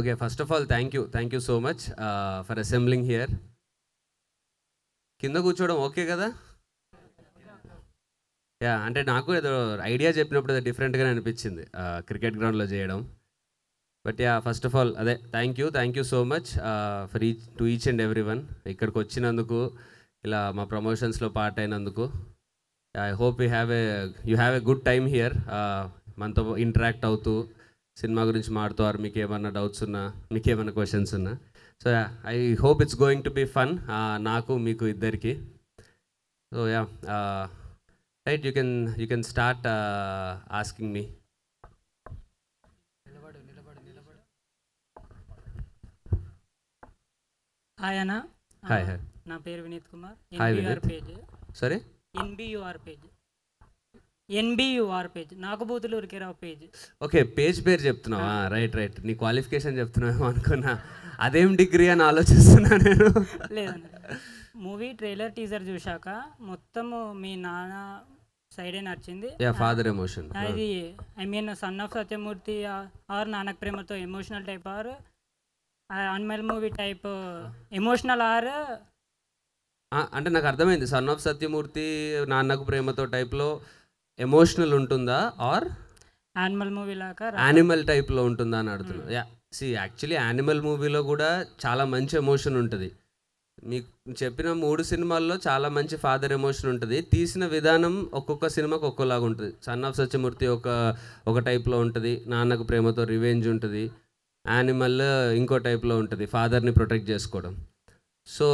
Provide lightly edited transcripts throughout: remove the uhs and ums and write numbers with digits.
Okay, first of all, thank you so much for assembling here. కింద కూర్చోవడం okay కదా? Yeah, అంటే నాకు ఏదో ఐడియా చెప్పినప్పుడు అది డిఫరెంట్గానే అనిపించింది క్రికెట్ గ్రౌండ్లో చేయడం. But yeah, first of all అదే thank you so much for each and every one. ఇక్కడికి వచ్చినందుకు, ఇలా మా ప్రమోషన్స్లో పార్ట్ అయినందుకు. I hope you have a good time here. మనతో ఇంటరాక్ట్ అవుతూ సినిమా గురించి మాడుతారు. మీకు ఏమన్నా డౌట్స్ ఉన్నా, మీకు ఏమైనా క్వశ్చన్స్ ఉన్నా, so I hope it's going to be fun నాకు మీకు ఇద్దరికి. So ya, right, you can start asking me. Hi అన్న. హాయ్. నా పేరు Vineeth Kumar. Hi NBR Vineeth. Page. సరే, ఎన్బియుఆర్ పేజ్ నాకు బూతులు ఉరికేరావు పేజ్. ఓకే, పేరు చెప్తున్నావా? రైట్, నీ క్వాలిఫికేషన్ చెప్తున్నావు అనుకున్నా. అదేం డిగ్రీ అని ఆలోచిస్తున్నా నేను. లేదన్న, మూవీ ట్రైలర్ టీజర్ చూశాక మొత్తము మీ నాన్న సైడే నచ్చింది. Father emotion. అది I mean son of Satyamurthy or Nannaku Prematho emotional type or animal movie type emotional or అంటే నాకు అర్థమైంది. సన్ ఆఫ్ సత్యమూర్తి నాన్నకు ప్రేమతో టైప్లో ఎమోషనల్ ఉంటుందా, ఆర్ యానిమల్ మూవీ లాగా యానిమల్ టైప్లో ఉంటుందా అని అడుగుతున్నా. యా, యాక్చువల్లీ యానిమల్ మూవీలో కూడా చాలా మంచి ఎమోషన్ ఉంటుంది. మీకు చెప్పిన 3 సినిమాల్లో చాలా మంచి ఫాదర్ ఎమోషన్ ఉంటుంది. తీసిన విధానం ఒక్కొక్క సినిమాకి ఒక్కోలాగా ఉంటుంది. సన్ ఆఫ్ సత్యమూర్తి ఒక టైప్లో ఉంటుంది, నాన్నకు ప్రేమతో రివెంజ్ ఉంటుంది. యానిమల్ ఇంకో టైప్లో ఉంటుంది, ఫాదర్ని ప్రొటెక్ట్ చేసుకోవడం. సో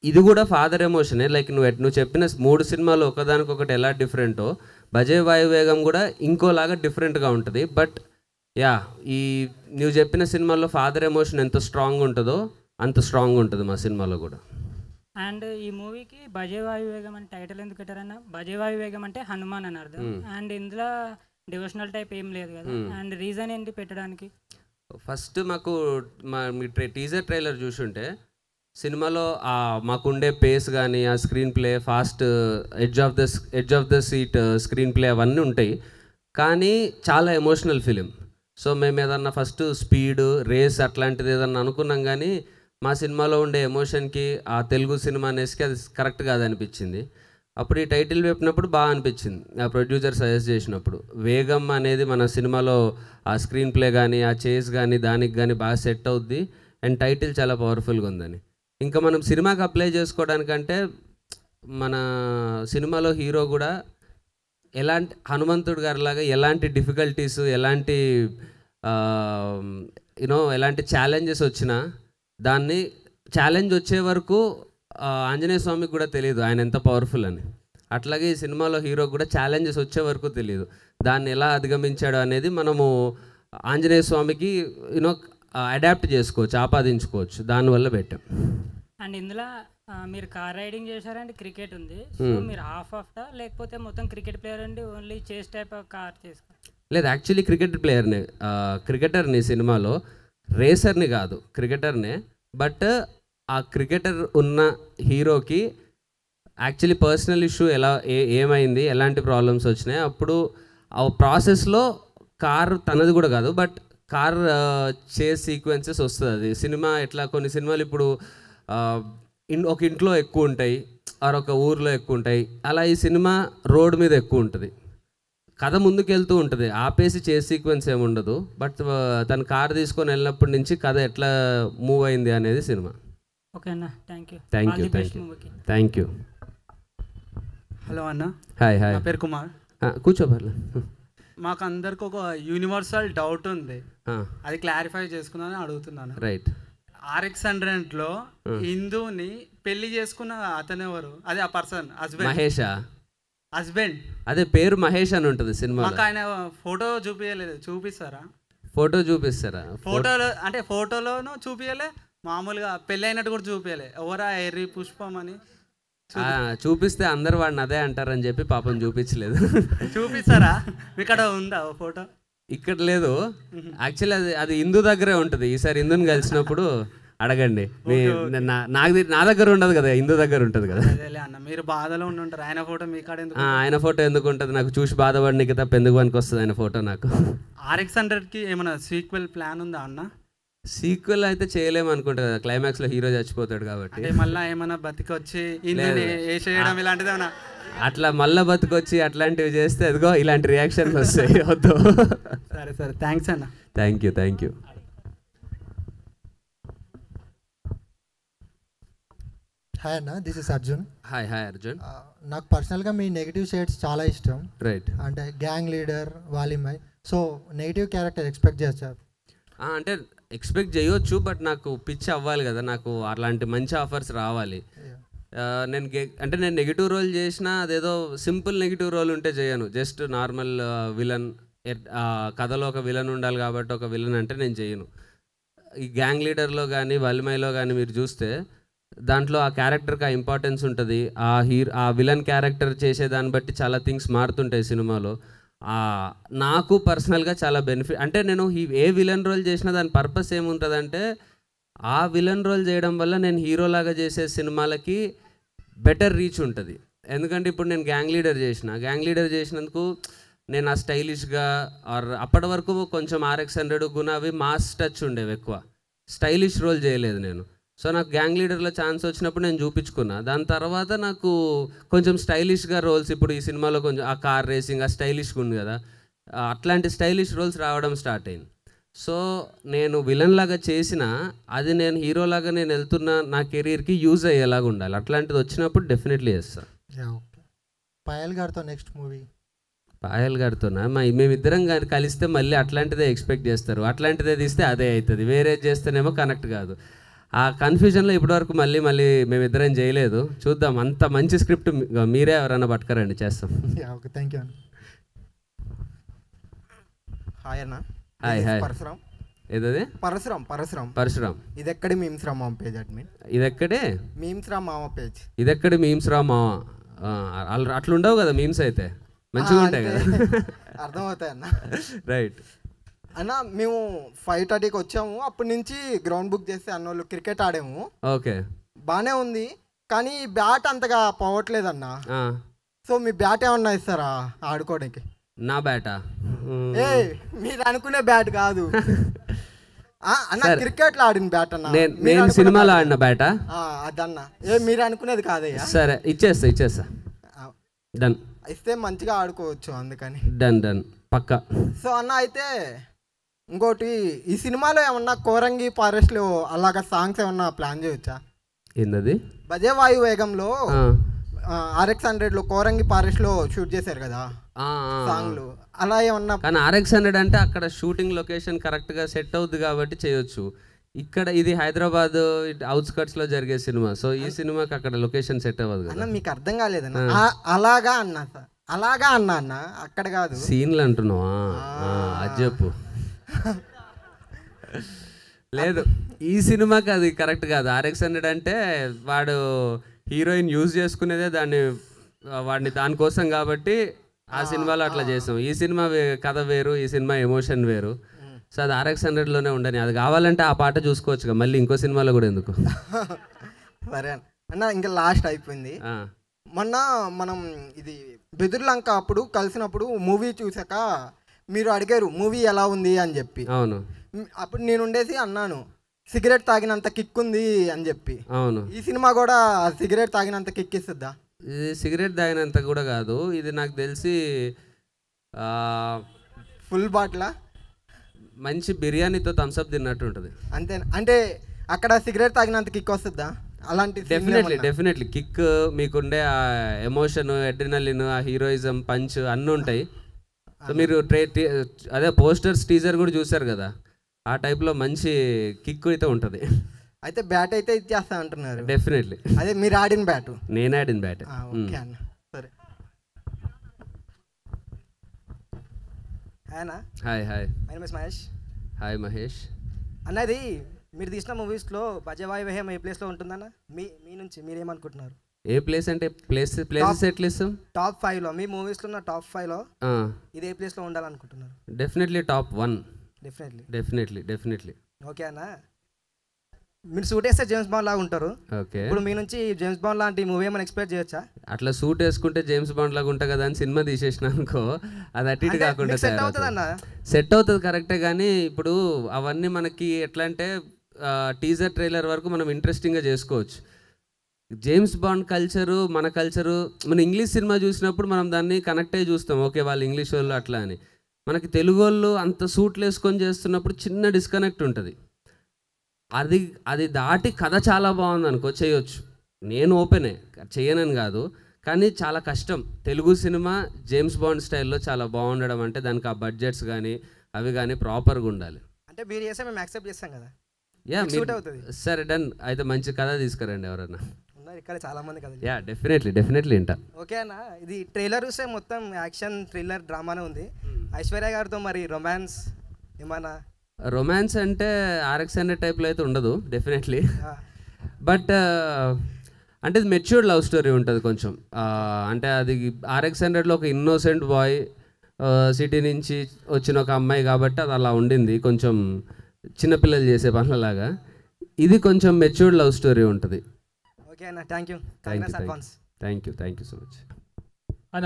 ఇది కూడా ఫాదర్ ఎమోషనే. లైక్ నువ్వు చెప్పిన 3 సినిమాలు ఒకదానికొకటి ఎలా డిఫరెంటో, భజే వాయువేగం కూడా ఇంకోలాగా డిఫరెంట్గా ఉంటుంది. బట్ యా, నువ్వు చెప్పిన సినిమాల్లో ఫాదర్ ఎమోషన్ ఎంత స్ట్రాంగ్ ఉంటుందో అంత స్ట్రాంగ్ ఉంటుంది మా సినిమాలో కూడా. అండ్ ఈ మూవీకి భజే వాయువేగం అని టైటిల్ ఎందుకు పెట్టారన్న? భజే వాయువేగం అంటే హనుమాన్ అని అర్థం. అండ్ ఇందులో డివోషనల్ టైప్ ఏం లేదు కదా, అండ్ రీజన్ ఏంటి పెట్టడానికి? ఫస్ట్ మీ టీజర్ ట్రైలర్ చూసుంటే సినిమాలో మాకుండే పేస్ కానీ, ఆ screen play, fast edge of the seat screen play అవన్నీ ఉంటాయి. కానీ చాలా ఎమోషనల్ ఫిలిం. సో మేము ఏదన్నా ఫస్ట్ స్పీడ్ రేస్ అట్లాంటిది ఏదన్నా అనుకున్నాం, కానీ మా సినిమాలో ఉండే ఎమోషన్కి ఆ తెలుగు సినిమా అనేసి అది కరెక్ట్ కాదనిపించింది. అప్పుడు ఈ టైటిల్ చెప్పినప్పుడు బాగా అనిపించింది. ఆ ప్రొడ్యూసర్ సజెస్ట్ చేసినప్పుడు వేగం అనేది మన సినిమాలో ఆ స్క్రీన్ ప్లే కానీ, ఆ చేస్ కానీ, దానికి కానీ బాగా సెట్ అవుద్ది. అండ్ టైటిల్ చాలా పవర్ఫుల్గా ఉందని. ఇంకా మనం సినిమాకి అప్లై చేసుకోవడానికంటే మన సినిమాలో హీరో కూడా ఎలాంటి హనుమంతుడు గారిలాగా ఎలాంటి డిఫికల్టీస్, ఎలాంటి ఎలాంటి ఛాలెంజెస్ వచ్చినా దాన్ని ఛాలెంజ్ వచ్చే వరకు ఆంజనేయ స్వామికి కూడా తెలియదు ఆయన ఎంత పవర్ఫుల్ అని. అట్లాగే ఈ సినిమాలో హీరో కూడా ఛాలెంజెస్ వచ్చే వరకు తెలియదు. దాన్ని ఎలా అధిగమించాడు అనేది మనము ఆంజనేయ స్వామికి అడాప్ట్ చేసుకోవచ్చు, ఆపాదించుకోవచ్చు. దానివల్ల పెట్టాం. అండ్ ఇందులో మీరు కార్ రైడింగ్ చేశారంటే క్రికెట్ ఉంది. సో మీరు హాఫ్ లేకపోతే మొత్తం క్రికెట్ ప్లేయర్ అండి, ఓన్లీ చేస్ టైప్ ఆఫ్ కార్ చేసుకో? లేదు, యాక్చువల్లీ క్రికెటర్ని సినిమాలో, రేసర్ని కాదు, క్రికెటర్నే. బట్ ఆ క్రికెటర్ ఉన్న హీరోకి యాక్చువల్లీ పర్సనల్ ఇష్యూ ఏమైంది, ఎలాంటి ప్రాబ్లమ్స్ వచ్చినాయి, అప్పుడు ఆ ప్రాసెస్లో కార్ తనది కూడా కాదు, బట్ కార్ చేస్ సీక్వెన్సెస్ వస్తుంది. అది సినిమా ఎట్లా, కొన్ని సినిమాలు ఇప్పుడు ఒక ఇంట్లో ఎక్కువ ఉంటాయి, ఒక ఊర్లో ఎక్కువ ఉంటాయి. అలా ఈ సినిమా రోడ్ మీద ఎక్కువ ఉంటుంది. కథ ముందుకెళ్తూ ఉంటుంది, ఆపేసి చేస్ సీక్వెన్స్ ఏమి ఉండదు. బట్ తను కార్ తీసుకొని వెళ్ళినప్పటి నుంచి కథ ఎట్లా మూవ్ అయింది అనేది సినిమా. ఓకే అన్న, థ్యాంక్ యూ. హలో అన్న. హాయ్. నా పేరు కుమార్. కూర్చో పర్లేదు. మాకు అందరికి ఒక యూనివర్సల్ డౌట్ ఉంది, అది క్లారిఫై చేసుకున్నాను అడుగుతున్నాను. రైట్. RX-100లో హిందూని పెళ్లి చేసుకున్న అతను ఎవరు? అది ఆ పర్సన్ హస్బెండ్. మహేషా? హస్బెండ్. అదే పేరు మహేష్ అని ఉంటుంది సినిమా. మాకు ఆయన ఫోటో చూపించలేదు, చూపిస్తారా? ఫోటో చూపిస్తారా? ఫోటోలో అంటే ఫోటోలోనూ చూపించలే, మామూలుగా పెళ్ళి అయినట్టు కూడా చూపించలే. ఎవరా ఎర్రి పుష్పం అని చూపిస్తే అందరు వాడిని అదే అంటారని చెప్పి పాపం చూపించలేదు. చూపిస్తారా? ఇక్కడ ఉందా ఫోటో? ఇక్కడ లేదు. యాక్చువల్లీ అది హిందూ దగ్గరే ఉంటుంది. ఈసారి హిందూని కలిసినప్పుడు అడగండి. నా దగ్గర ఉండదు కదా, హిందూ దగ్గర ఉంటుంది కదా. అదేలే అన్న, మీరు బాధలో ఉండుంటారు, ఆయన ఫోటో మీ కాడ ఎందుకు? ఆయన ఫోటో ఎందుకు ఉంటుంది నాకు? చూసి బాధపడినకి తప్ప ఎందుకు పనికి వస్తుంది ఆయన ఫోటో నాకు? RX-100కి ఏమైనా సీక్వెల్ ప్లాన్ ఉందా అన్న? సీక్వెల్ అయితే చేయలేము అనుకుంటా కదా, క్లైమాక్స్లో హీరో చచ్చిపోతాడు కాబట్టి. అంటే మళ్ళీ ఏమైనా బతికొచ్చి ఇందుని వేసేయడం ఇలాంటిది ఏమైనా? అట్లా మళ్ళీ బతుకొచ్చి అట్లాంటివి చేస్తే అదిగో ఇలాంటి రియాక్షన్స్ వస్తాయి. వద్దు. సరే సరే, థ్యాంక్స్ అన్న. Thank you. హాయ్ అన్న, this is Arjun. Hi Arjun. నాకు పర్సనల్గా మీ నెగిటివ్ షేడ్స్ చాలా ఇష్టం. రైట్. అంటే gang leader, Valimai. So negative character expect చేస్తారు? అంటే ఎక్స్పెక్ట్ చేయొచ్చు, బట్ నాకు పిచ్ అవ్వాలి కదా, నాకు అలాంటి మంచి ఆఫర్స్ రావాలి. నేను నెగిటివ్ రోల్ చేసినా అదేదో సింపుల్ నెగిటివ్ రోల్ ఉంటే చేయను. జస్ట్ నార్మల్ విలన్, కథలో ఒక విలన్ ఉండాలి కాబట్టి ఒక విలన్ అంటే నేను చేయను. ఈ గ్యాంగ్ లీడర్లో కానీ వల్మైలో కానీ మీరు చూస్తే దాంట్లో ఆ క్యారెక్టర్కి ఆ ఇంపార్టెన్స్ ఉంటుంది. ఆ విలన్ క్యారెక్టర్ చేసేదాన్ని బట్టి చాలా థింగ్స్ మారుతుంటాయి సినిమాలో. నాకు పర్సనల్గా చాలా బెనిఫిట్. అంటే నేను ఏ విలన్ రోల్ చేసినా దాని పర్పస్ ఏముంటుందంటే, ఆ విలన్ రోల్ చేయడం వల్ల నేను హీరోలాగా చేసే సినిమాలకి బెటర్ రీచ్ ఉంటుంది. ఎందుకంటే ఇప్పుడు నేను గ్యాంగ్ లీడర్ చేసినందుకు నేను ఆ స్టైలిష్గా అప్పటి వరకు కొంచెం RX-100 గుణ అవి మాస్ టచ్ ఉండేవి, ఎక్కువ స్టైలిష్ రోల్ చేయలేదు నేను. సో నాకు గ్యాంగ్ లీడర్లో ఛాన్స్ వచ్చినప్పుడు నేను చూపించుకున్నా. దాని తర్వాత నాకు కొంచెం స్టైలిష్గా రోల్స్, ఇప్పుడు ఈ సినిమాలో కొంచెం ఆ కార్ రేసింగ్ ఆ స్టైలిష్గా ఉంది కదా, అట్లాంటి స్టైలిష్ రోల్స్ రావడం స్టార్ట్ అయింది. సో నేను విలన్ లాగా చేసిన అది నేను హీరోలాగా నేను వెళ్తున్న నా కెరీర్కి యూజ్ అయ్యేలాగా ఉండాలి. అట్లాంటిది వచ్చినప్పుడు డెఫినెట్లీ చేస్తాను. పాయల్ గారితో నెక్స్ట్ మూవీ? పాయల్ గారితోనా? మేమిద్దరం కానీ కలిస్తే మళ్ళీ అట్లాంటిదే ఎక్స్పెక్ట్ చేస్తారు. అట్లాంటిదే తీస్తే అదే అవుతుంది, వేరే చేస్తేనేమో కనెక్ట్ కాదు. ఆ కన్ఫ్యూజన్లో ఇప్పటివరకు మళ్ళీ మేమిద్దరం చేయలేదు. చూద్దాం, అంత మంచి స్క్రిప్ట్ మీరే ఎవరైనా పట్టుకరండి, చేస్తాం. ఓకే, థ్యాంక్ యూ అన్న. హాయ్ అన్న. హాయ్. పరశురామ్. ఏదది? పరశురామ్. ఇది ఎక్కడి మీమ్స్ రా మామ పేజ్ అడ్మిన్? ఇదెక్కడే మీమ్స్ రా మామ పేజ్? ఇదెక్కడి మీమ్స్ రా మామ? అట్లుండవు కదా మీమ్స్, అయితే మంచిగా ఉంటాయి కదా. అర్థమవుతాయి అన్న. రైట్ అన్న, మేము 5:30కి వచ్చాము. అప్పటి నుంచి గ్రౌండ్ బుక్ చేస్తే అన్నోళ్ళు క్రికెట్ ఆడాము. ఓకే, బాగానే ఉంది, కానీ బ్యాట్ అంతగా పోవట్లేదన్న. సో మీ బ్యాట్ ఏమన్నా ఇస్తారా ఆడుకోవడానికి? నా బ్యాటా? మీరు అనుకునే బ్యాట్ కాదు అన్న, క్రికెట్ లో ఆడిన బ్యాట్ అన్న. నేను సినిమాలో ఆడిన బ్యాటా? అదన్న, మీరు అనుకునేది కాదయ్యా. సరే, ఇచ్చేస్తా. డన్. ఇస్తే మంచిగా ఆడుకోవచ్చు, అందుకని. డన్ పక్కా. సో అన్న, అయితే ఇంకోటి, ఈ సినిమాలో ఏమన్నా కోరంగి ఫారెస్ట్ లో అలాగా సాంగ్స్ ఏమన్నా ప్లాన్ చేయొచ్చా? ఏంటది? భజే వాయు వేగంలో RX-100లో కోరంగి ఫారెస్ట్ లో షూట్ చేశారు కదా సాంగ్లు, అలా ఏమన్నా? కానీ RX-100 అంటే అక్కడ షూటింగ్ లొకేషన్ కరెక్ట్గా సెట్ అవుద్ది కాబట్టి చేయొచ్చు. ఇక్కడ ఇది హైదరాబాద్ అవుట్స్కట్స్ లో జరిగే సినిమా, సో ఈ సినిమాకి అక్కడ లొకేషన్ సెట్ అవ్వదు కదా. మీకు అర్థం కాలేదన్న? అలాగా అన్నా అన్న, అక్కడ కాదు. సీన్లు అంటున్నావా? అది చెప్పు. లేదు, ఈ సినిమాకి అది కరెక్ట్ కాదు. RX-100 అంటే వాడు హీరోయిన్ యూజ్ చేసుకునేదే వాడిని దానికోసం కాబట్టి ఆ సినిమాలో అట్లా చేసాం. ఈ సినిమా కథ వేరు, ఈ సినిమా ఎమోషన్ వేరు. సో అది RX-100లోనే ఉండని. అది కావాలంటే ఆ పాట చూసుకోవచ్చుగా, మళ్ళీ ఇంకో సినిమాలో కూడా ఎందుకు? సరే అన్న, ఇంకా లాస్ట్ అయిపోయింది. మొన్న మనం ఇది బెదుర్లంక అప్పుడు కలిసినప్పుడు మూవీ చూసాక మీరు అడిగారు మూవీ ఎలా ఉంది అని చెప్పి. అవును. అప్పుడు నేను ఉండేసి అన్నాను సిగరెట్ తాగినంత కిక్ ఉంది అని చెప్పి. అవును. ఈ సినిమా కూడా సిగరెట్ తాగినంత కిక్ ఇస్తుందా? ఇది సిగరెట్ తాగినంత కూడా కాదు, ఇది నాకు తెలిసి ఫుల్ బాటిలా మంచి బిర్యానీతో థమ్స్అప్ తిన్నట్టు ఉంటుంది. అంతే. అంటే అక్కడ సిగరెట్ తాగినంత కిక్ వస్తుందా? అలాంటి డెఫినెట్లీ కిక్, మీకుండే ఆ ఎమోషన్, అడ్రినలిన్, ఆ హీరోయిజం, పంచ్ అన్నీ ఉంటాయి. సో మీరు అదే పోస్టర్స్, టీజర్ కూడా చూసారు కదా, ఆ టైప్లో మంచి కిక్ అయితే ఉంటుంది. అయితే బ్యాట్ అయితే ఇచ్చేస్తా అంటున్నారు? డెఫినెట్లీ. అదే మీరు ఆడిన బ్యాట్? నేను ఆడిన బ్యాట్. ఓకే అన్న, సరే. Hi. My name is Mahesh. Hi Mahesh. అన్నది మీరు తీసిన మూవీస్లో భజవాయు వేహం ఏ ప్లేస్లో ఉంటుందన్న? మీ నుంచి మీరేమనుకుంటున్నారు? ఏ ప్లేస్ అంటే ప్లేసెస్ ఎట్లా ఇస్తాం? టాప్ 5లో మీ మూవీస్లో ఉన్న టాప్ 5లో ఇది ఏ ప్లేస్లో ఉండాలనుకుంటున్నారు? Definitely top 1. Definitely. Definitely. Okay అన్న. మీరు సూట్ వేస్తే జేమ్స్ బాండ్ లాగా ఉంటారు. ఓకే, ఇప్పుడు మీ నుంచి జేమ్స్ బాండ్ లాంటి మూవీ ఏమైనా ఎక్స్పెక్ట్ చేయొచ్చా? అట్లా సూట్ వేసుకుంటే జేమ్స్ బాండ్ లాగా ఉంటా కదా అని సినిమా తీసేసిన అనుకో, అది అటు ఇటు కాకుండా సెట్ అవుతుంది అన్న. సెట్ అవుతుంది కరెక్టే, కానీ ఇప్పుడు అవన్నీ మనకి ఎట్లా అంటే టీజర్ ట్రైలర్ వరకు మనం ఇంట్రెస్టింగ్గా చేసుకోవచ్చు. జేమ్స్ బాండ్ కల్చరు మన కల్చరు, మన ఇంగ్లీష్ సినిమా చూసినప్పుడు మనం దాన్ని కనెక్ట్ అయ్యి చూస్తాం, ఓకే వాళ్ళు ఇంగ్లీష్ వాళ్ళు అట్లా అని. మనకి తెలుగు వాళ్ళు అంత సూట్లు వేసుకొని చేస్తున్నప్పుడు చిన్న డిస్కనెక్ట్ ఉంటుంది. అది దాటి కథ చాలా బాగుంది అనుకో, చేయొచ్చు. నేను ఓపెనే, చేయనని కాదు, కానీ చాలా కష్టం. తెలుగు సినిమా జేమ్స్ బాండ్ స్టైల్లో చాలా బాగుండడం అంటే దానికి ఆ బడ్జెట్స్ కానీ అవి కానీ ప్రాపర్గా ఉండాలి. అంటే మీరు చేస్తే మేము యాక్సెప్ట్ చేస్తాం కదా. యా సరే డన్, అయితే మంచి కథ తీసుకురండి ఎవరన్నా. ఉన్నారు ఇక్కడ చాలా మంది కదా. యా డెఫినెట్లీ వింటా. ఓకే అన్న, ఇది ట్రైలర్ చూస్తే మొత్తం యాక్షన్ థ్రిల్లర్ డ్రామానే ఉంది. ఐశ్వర్య గారితో మరి రొమాన్స్ ఏమన్నా? రొమాన్స్ అంటే RX100 టైప్లో అయితే ఉండదు డెఫినెట్లీ, బట్ అంటే ఇది మెచ్యూర్డ్ లవ్ స్టోరీ ఉంటుంది కొంచెం. అంటే అది RX100లో ఒక ఇన్నోసెంట్ బాయ్ సిటీ నుంచి వచ్చిన ఒక అమ్మాయి కాబట్టి అది అలా ఉండింది, కొంచెం చిన్నపిల్లలు చేసే పనులలాగా. ఇది కొంచెం మెచ్యూర్డ్ లవ్ స్టోరీ ఉంటుంది. ఓకే అన్న, థ్యాంక్ యూ సో మచ్.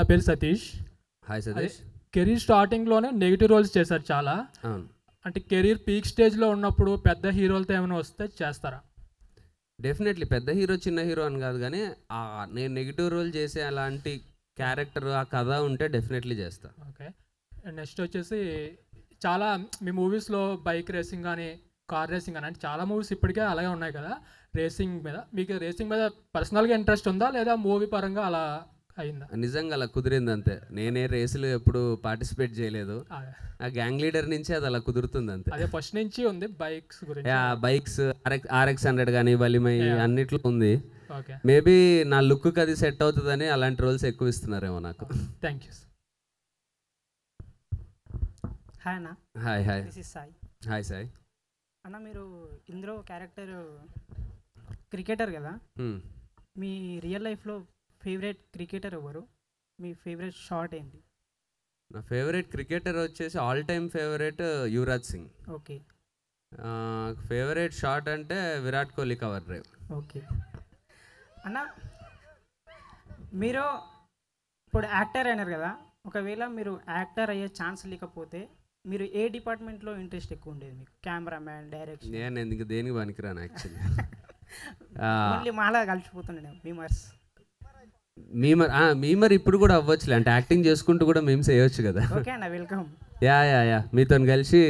నా పేరు సతీష్. హాయ్ సతీష్. కెరీర్ స్టార్టింగ్లోనే నెగిటివ్ రోల్స్ చేశారు చాలా. అవును, అంటే కెరీర్ పీక్ స్టేజ్లో ఉన్నప్పుడు పెద్ద హీరోలతో ఏమైనా వస్తే చేస్తారా? డెఫినెట్లీ పెద్ద హీరో చిన్న హీరో అని కాదు, కానీ నేను నెగిటివ్ రోల్ చేసే అలాంటి క్యారెక్టర్ ఆ కథ ఉంటే డెఫినెట్లీ చేస్తా. ఓకే, నెక్స్ట్ వచ్చేసి చాలా మీ మూవీస్లో బైక్ రేసింగ్ కానీ కార్ రేసింగ్ కానీ అంటే చాలా మూవీస్ ఇప్పటికే అలాగే ఉన్నాయి కదా రేసింగ్ మీద. మీకు రేసింగ్ మీద పర్సనల్గా ఇంట్రెస్ట్ ఉందా లేదా మూవీ పరంగా అలా అయిందా? నిజంగా అలా కుదిరింది అంతే. నేనే రేసులు ఎప్పుడు పార్టిసిపేట్ చేయలేదు, ఆ గ్యాంగ్ లీడర్ నుంచి అది అలా కుదురుతుంది అంతే. అదే ఫస్ట్ నుంచి ఉంది బైక్స్ గురించి. బైక్స్ RX100 కానీ వలిమై అన్నిట్లో ఉంది. ఓకే, మేబీ నా లుక్కి అది సెట్ అవుతుందని అలాంటి రోల్స్ ఎక్కువ ఇస్తున్నారేమో నాకు. Thank you. హాయ్ అన్న. Hi this is Sai. Hi Sai. అన్న మీరు ఇందులో క్యారెక్టర్ క్రికెటర్ కదా, మీ రియల్ లైఫ్లో ఫేవరెట్ క్రికెటర్ ఎవరు? మీ ఫేవరెట్ షాట్ ఏంటి? నా ఫేవరెట్ క్రికెటర్ వచ్చేసి all time favourite Yuvraj Singh. Okay. Favourite shot అంటే Virat Kohli cover drive. Okay అన్న, మీరు ఇప్పుడు యాక్టర్ అయినారు కదా, ఒకవేళ మీరు యాక్టర్ అయ్యే ఛాన్స్ లేకపోతే మీరు ఏ డిపార్ట్మెంట్లో ఇంట్రెస్ట్ ఎక్కువ ఉండేది మీకు? Cameraman, direction? నేను ఎందుకు దేనికి పనికిరాను యాక్చువల్లీ. ఓన్లీ మాలా కలిసిపోతుండే మీమర్స్. మీమర్ ఇప్పుడు కూడా అవ్వచ్చులే, అంటే యాక్టింగ్ చేసుకుంటూ కూడా మీమ్స్ వేయొచ్చు కదా. ఓకే అన్న, వెల్కమ్. యా మీతో కలిసి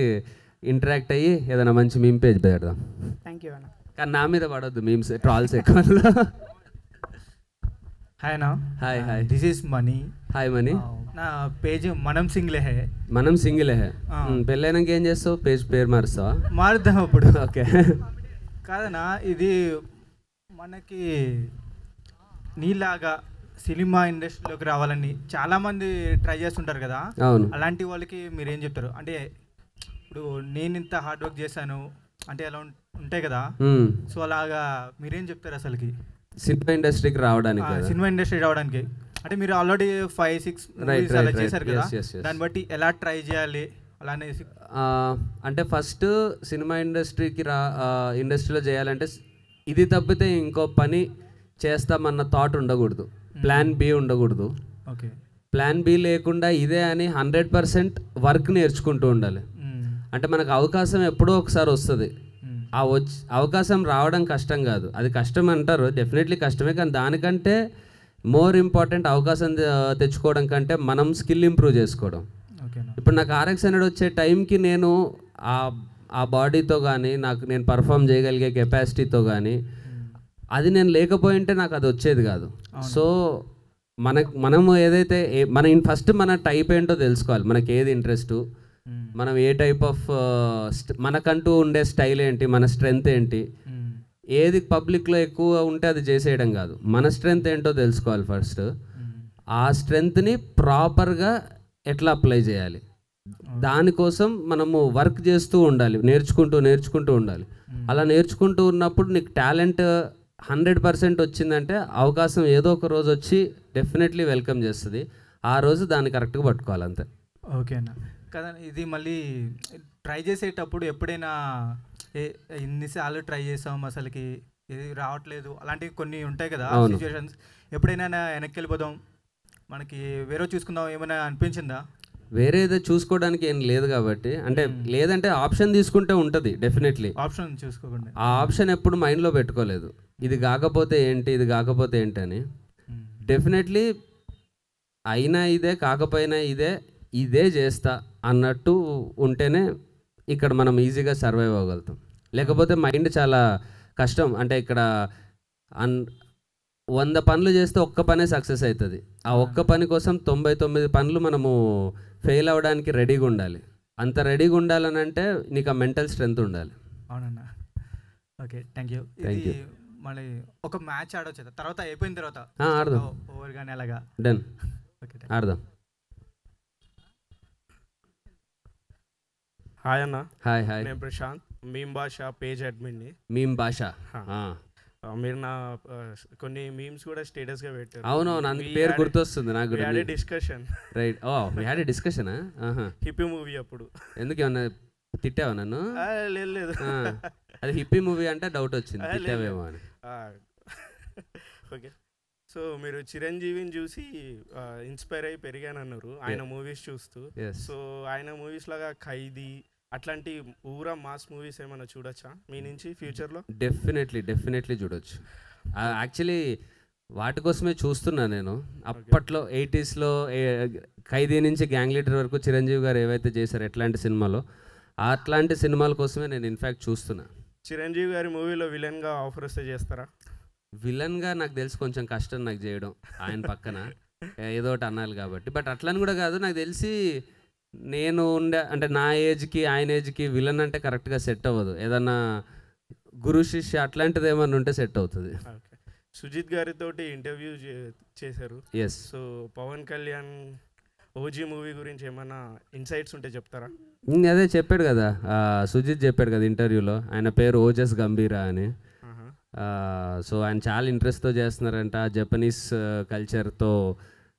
ఇంటరాక్ట్ అయ్యి ఏదైనా మంచి మీమ్ పేజ్ పెడదాం. థ్యాంక్ యూ అన్న. కానీ నా మీద పడొద్దు మీమ్స్, ట్రాల్స్ ఎక్కువ. हाय ना. Hi this is money. Hi money. నా పేజ్ మనం సింగ్లే హే. మనం సింగిలే హే. పెళ్ళైనాక ఏం చేస్తావు? పేరు మారుస్తావా? మారుద్దాం అప్పుడు. ఓకే. కాదనా, ఇది మనకి నీలాగా సినిమా ఇండస్ట్రీలోకి రావాలని చాలామంది ట్రై చేస్తుంటారు కదా. అవును. అలాంటి వాళ్ళకి మీరు ఏం చెప్తారు? అంటే ఇప్పుడు నేను ఇంత హార్డ్ వర్క్ చేశాను అంటే అలా ఉంటాయి కదా, సో అలాగా మీరేం చెప్తారు అసలుకి సినిమా ఇండస్ట్రీకి రావడానికి? సినిమా ఇండస్ట్రీ రావడానికి అంటే మీరు ఆల్రెడీ 5-6 మూవీస్ అలా చేశారు కదా, దాన్ని బట్టి ఎలా ట్రై చేయాలి అలానే? అంటే ఫస్ట్ సినిమా ఇండస్ట్రీలో చేయాలంటే ఇది తప్పితే ఇంకో పని చేస్తామన్న థాట్ ఉండకూడదు, ప్లాన్ బి ఉండకూడదు. ఓకే. ప్లాన్ బి లేకుండా ఇదే అని 100% వర్క్ నేర్చుకుంటూ ఉండాలి. అంటే మనకు అవకాశం ఎప్పుడో ఒకసారి వస్తుంది, ఆ అవకాశం రావడం కష్టం కాదు, అది కష్టం అంటారు, డెఫినెట్లీ కష్టమే. కానీ దానికంటే మోర్ ఇంపార్టెంట్ అవకాశం తెచ్చుకోవడం కంటే మనం స్కిల్ ఇంప్రూవ్ చేసుకోవడం. ఇప్పుడు నాకు RX100 వచ్చే టైంకి నేను ఆ బాడీతో కానీ నేను పర్ఫామ్ చేయగలిగే కెపాసిటీతో కానీ అది నేను లేకపోయింటే నాకు అది వచ్చేది కాదు. సో మనము ఏదైతే ఫస్ట్ మన టైప్ ఏంటో తెలుసుకోవాలి, మనకి ఏది ఇంట్రెస్ట్, మనం ఏ టైప్ ఆఫ్ మనకంటూ ఉండే స్టైల్ ఏంటి, మన స్ట్రెంగ్త్ ఏంటి, ఏది పబ్లిక్లో ఎక్కువ ఉంటే అది చేసేయడం కాదు, మన స్ట్రెంగ్త్ ఏంటో తెలుసుకోవాలి ఫస్ట్. ఆ స్ట్రెంగ్త్ని ప్రాపర్గా ఎట్లా అప్లై చేయాలి, దానికోసం మనము వర్క్ చేస్తూ ఉండాలి, నేర్చుకుంటూ ఉండాలి. అలా నేర్చుకుంటూ ఉన్నప్పుడు నీకు టాలెంట్ 100% వచ్చిందంటే అవకాశం ఏదో ఒక రోజు వచ్చి డెఫినెట్లీ వెల్కమ్ చేస్తుంది. ఆ రోజు దాన్ని కరెక్ట్గా పట్టుకోవాలి అంతే. ఓకే అన్న. కదా ఇది మళ్ళీ ట్రై చేసేటప్పుడు ఎప్పుడైనా ఇన్నిసార్లు ట్రై చేసాం అసలుకి ఇది రావట్లేదు అలాంటివి కొన్ని ఉంటాయి కదా సిచ్యువేషన్స్, ఎప్పుడైనా వెనక్కి వెళ్ళిపోదాం మనకి వేరే చూసుకుందాం ఏమైనా అనిపించిందా? వేరే ఏదో చూసుకోవడానికి ఏం లేదు కాబట్టి, అంటే లేదంటే ఆప్షన్ తీసుకుంటే ఉంటుంది డెఫినెట్లీ. ఆప్షన్ చూసుకోకుండా ఆ ఆప్షన్ ఎప్పుడు మైండ్లో పెట్టుకోలేదు, ఇది కాకపోతే ఏంటి ఇది కాకపోతే ఏంటి అని. డెఫినెట్లీ అయినా ఇదే కాకపోయినా ఇదే, ఇదే చేస్తా అన్నట్టు ఉంటేనే ఇక్కడ మనం ఈజీగా సర్వైవ్ అవ్వగలుగుతాం. లేకపోతే మైండ్ చాలా కష్టం. అంటే ఇక్కడ 100 పనులు చేస్తే ఒక్క పనే సక్సెస్ అవుతుంది. ఆ ఒక్క పని కోసం 99 పనులు మనము ఫెయిల్ అవ్వడానికి రెడీగా ఉండాలి. అంత రెడీగా ఉండాలని అంటే నీకు ఆ మెంటల్ స్ట్రెంగ్త్ ఉండాలి. అవునన్నా. Okay, thank you. Thank you. మళ్ళీ ఒక మ్యాచ్ ఆడొచ్చు తర్వాత, అయిపోయిన తర్వాత ఆడదాం. ఓవర్ కానీ అలాగా. డన్, ఓకే ఆడదాం. హాయ్ అన్న. Hi hi. నేను ప్రశాంత్, మీమ్ భాష పేజ్ అడ్మిన్ని. మీమ్ భాష. మీరు నా కొన్ని మీమ్స్ కూడా స్టేటస్గా పెట్టారు. అవునవును, అందుకు పేరు గుర్తొస్తుంది నాకు కూడా. Discussion. Right. Oh we had a discussion. Hippi movie అప్పుడు. ఎందుకు ఏమన్నా తిట్టావా నన్ను? లేదు లేదు, అది హిప్పీ మూవీ అంటే డౌట్ వచ్చింది తిట్టావేమో అని. ఓకే, సో మీరు చిరంజీవిని చూసి ఇన్స్పైర్ అయ్యి పెరిగానన్నారు ఆయన మూవీస్ చూస్తూ. సో ఆయన మూవీస్ లాగా ఖైదీ అట్లాంటి ఊరా మాస్ మూవీస్ ఏమైనా చూడొచ్చా మీ నుంచి ఫ్యూచర్లో? డెఫినెట్లీ చూడొచ్చు. యాక్చువల్లీ వాటి కోసమే చూస్తున్నా నేను. అప్పట్లో 80sలో ఖైదీ నుంచి గ్యాంగ్ లీడర్ వరకు చిరంజీవి గారు ఏవైతే చేశారు ఎట్లాంటి సినిమాలో, అట్లాంటి సినిమాల కోసమే నేను ఇన్ఫ్యాక్ట్ చూస్తున్నా. చిరంజీవి గారి మూవీలో విలన్గా ఆఫర్ వస్తే చేస్తారా? విలన్గా నాకు తెలిసి కొంచెం కష్టం నాకు చేయడం, ఆయన పక్కన ఏదో ఒకటి అనాలి కాబట్టి. బట్ అట్లని కూడా కాదు, నాకు తెలిసి నేను అంటే నా ఏజ్కి ఆయన ఏజ్కి విలన్ అంటే కరెక్ట్గా సెట్ అవ్వదు. ఏదన్నా గురు శిష్య అట్లాంటిది ఏమన్నా ఉంటే సెట్ అవుతుంది. సుజిత్ గారితో ఇంటర్వ్యూ చేశారు. Yes. So Pawan Kalyan OG movie గురించి ఏమైనా ఇన్సైట్స్ ఉంటే చెప్తారా? అదే చెప్పాడు కదా సుజిత్ చెప్పాడు కదా ఇంటర్వ్యూలో, ఆయన పేరు ఓజస్ గంభీరా అని. సో ఆయన చాలా ఇంట్రెస్ట్తో చేస్తున్నారంట. జపనీస్ కల్చర్తో